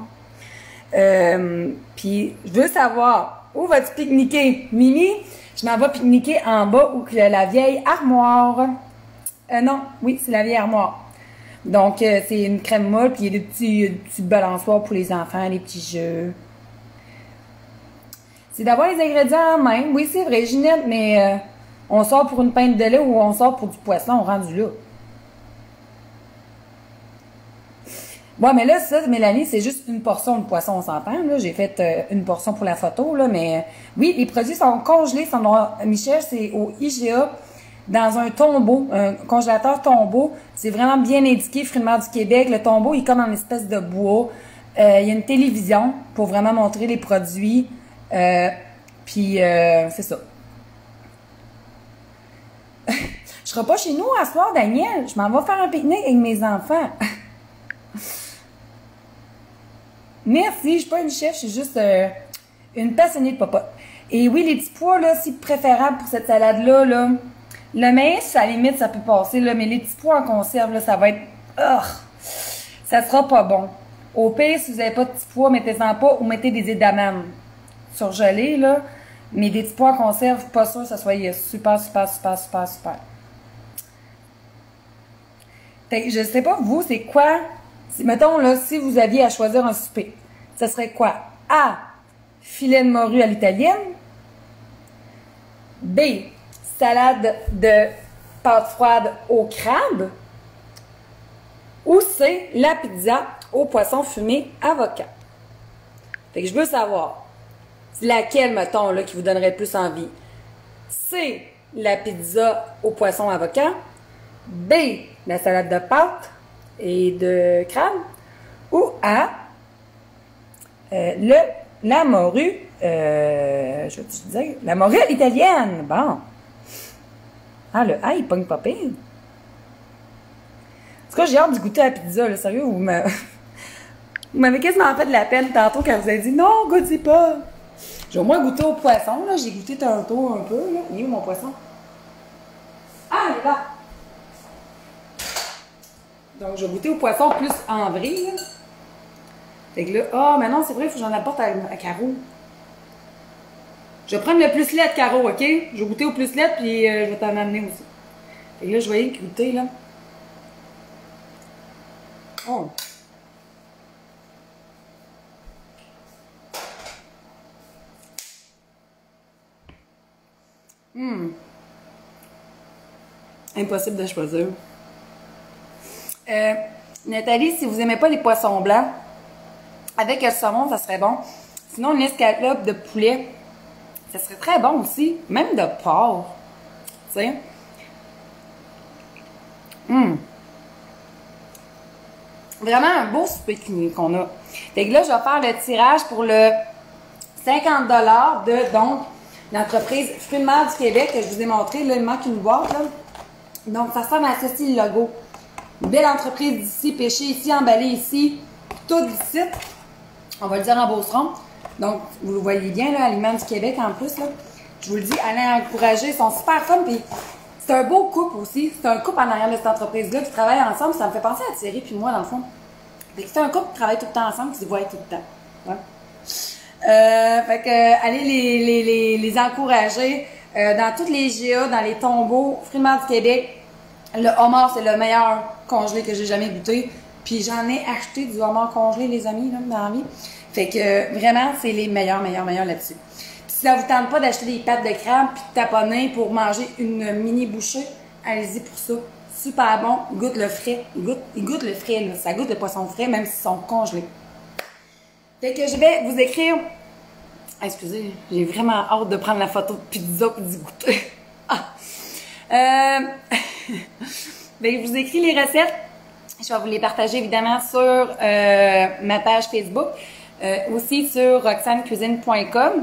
Puis, je veux savoir, où vas-tu pique-niquer? Mimi, je m'en vais pique-niquer en bas où il y a la vieille armoire. Non, oui, c'est la vieille armoire. Donc, c'est une crème molle, puis il y a des petits balançoires pour les enfants, les petits jeux. C'est d'avoir les ingrédients en main. Oui, c'est vrai, Ginette, mais on sort pour une pinte de lait ou on sort pour du poisson rendu là. Bon, mais là, ça, Mélanie, c'est juste une portion de poisson, on s'entend. Là, j'ai fait une portion pour la photo, là, mais oui, les produits sont congelés. Michel, c'est au IGA, dans un tombeau, un congélateur tombeau. C'est vraiment bien indiqué, Fruits de mer du Québec. Le tombeau, il est comme en espèce de bois. Il y a une télévision pour vraiment montrer les produits. Puis, c'est ça. Je serai pas chez nous à soir, Daniel. Je m'en vais faire un pique-nique avec mes enfants. Merci, je suis pas une chef, je suis juste une passionnée de popote. Et oui, les petits pois, là, si préférable pour cette salade-là, là, le maïs, à la limite, ça peut passer, là, mais les petits pois en conserve, là, ça va être... ça sera pas bon. Au pire, si vous n'avez pas de petits pois, mettez-en pas ou mettez des édamames surgelés, là. Mais des petits pois en conserve, pas sûr que ça soit super, super, super, super, super. Fait que je sais pas, vous, c'est quoi... Mettons, là, si vous aviez à choisir un souper, ça serait quoi? A. Filet de morue à l'italienne. B. Salade de pâte froide au crabe. Ou C. La pizza au poisson fumé avocat. Fait que je veux savoir, c'est laquelle, mettons, là, qui vous donnerait le plus envie? C. La pizza au poisson avocat. B. La salade de pâte et de crabe, ou A, la morue, je vais te dire, la morue italienne, bon. Ah, le A, il pogne pas pire. En tout cas, j'ai hâte de goûter à la pizza, là, sérieux, vous m'avez quasiment fait de la peine tantôt quand vous avez dit, non, goûtez pas. J'ai au moins goûté au poisson, là, j'ai goûté tantôt un peu, là. Il est où mon poisson? Ah, il est là. Donc, je vais goûter au poisson plus en vrai. Là. Fait que là, ah, mais non, c'est vrai, il faut que j'en apporte à Caro. Je vais prendre le plus lait de Caro, OK? Je vais goûter au plus lait, puis je vais t'en amener aussi. Fait que là, je vais y goûter, là. Oh! Impossible de choisir. Nathalie, si vous n'aimez pas les poissons blancs, avec le saumon, ça serait bon. Sinon, une escalope de poulet, ça serait très bon aussi. Même de porc. Tu sais. Vraiment un beau souper qu'on a. Fait que là, je vais faire le tirage pour le 50$ de, donc, l'entreprise Fruits de mer du Québec que je vous ai montré. Là, il manque une boîte. Là. Donc, ça ressemble à ceci, le logo. Belle entreprise d'ici, pêché ici, emballé ici, tout d'ici. On va le dire en Beauceron. Donc, vous le voyez bien, là, Aliments du Québec en plus. Là. Je vous le dis, allez encourager. Ils sont super fun. Puis, c'est un beau couple aussi. C'est un couple en arrière de cette entreprise-là qui travaille ensemble. Ça me fait penser à Thierry puis moi, dans le fond. C'est un couple qui travaille tout le temps ensemble, qui se voit tout le temps. Ouais. Fait que, allez les encourager. Dans toutes les GA, dans les tombeaux, Fruits de mer du Québec, le homard, c'est le meilleur congelé que j'ai jamais goûté. Puis j'en ai acheté du homard congelé, les amis, là, dans la vie. Fait que, vraiment, c'est les meilleurs là-dessus. Puis si ça vous tente pas d'acheter des pâtes de crabe puis de taponner pour manger une mini bouchée, allez-y pour ça. Super bon, il goûte le frais. Il goûte le frais, là. Ça goûte le poisson frais, même s'ils sont congelés. Fait que je vais vous écrire... Excusez, j'ai vraiment hâte de prendre la photo de pizza et d'y goûter. Je vous écris les recettes. Je vais vous les partager évidemment sur ma page Facebook. Aussi sur roxanecuisine.com.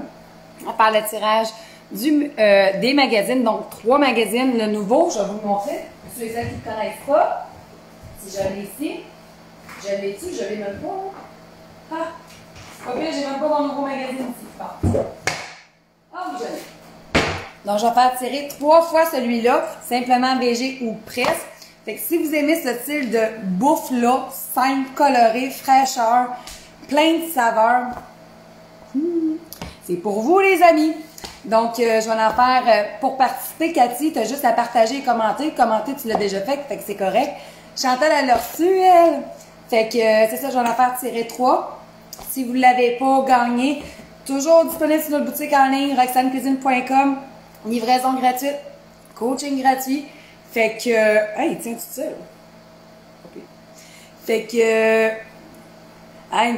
On parle de tirage des magazines. Donc 3 magazines. Le nouveau, je vais vous le montrer. Pour ceux et celles qui ne connaissent pas. Si je l'ai ici. Je l'ai ici, je l'ai même pas. Ah! Pas bien, j'ai même pas mon nouveau magazine ici. Ah oui, je l'ai. Donc, je vais faire tirer 3 fois celui-là, simplement VG ou presque. Fait que si vous aimez ce style de bouffe-là, simple, coloré, fraîcheur, plein de saveurs, c'est pour vous, les amis. Donc, je vais en faire pour participer. Cathy, tu as juste à partager et commenter. Commenter, tu l'as déjà fait que c'est correct. Chantal, elle l'a reçu, elle. Fait que c'est ça, je vais en faire tirer 3. Si vous ne l'avez pas gagné, toujours disponible sur notre boutique en ligne, roxanecuisine.com. Livraison gratuite, coaching gratuit. Fait que... hey, tiens, tout ça. Okay. Fait que...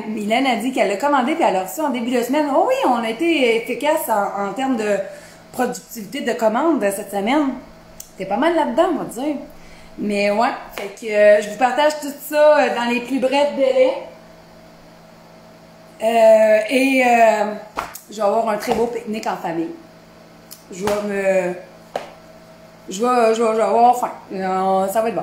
Mylène a dit qu'elle l'a commandé et elle l'a reçu en début de semaine. Oh oui, on a été efficace en termes de productivité de commande cette semaine. C'est pas mal là-dedans, on va dire. Mais ouais, fait que je vous partage tout ça dans les plus brefs délais. Je vais avoir un très beau pique-nique en famille. Je vais avoir faim. Ça va être bon.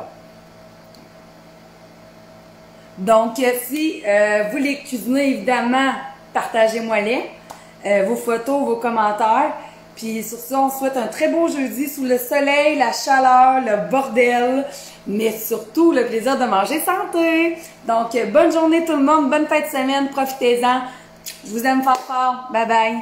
Donc, si vous les cuisinez, évidemment, partagez-moi-les. Vos photos, vos commentaires. Puis sur ça, on se souhaite un très beau jeudi sous le soleil, la chaleur, le bordel, mais surtout le plaisir de manger santé. Donc, bonne journée tout le monde, bonne fin de semaine, profitez-en. Je vous aime fort fort. Bye bye.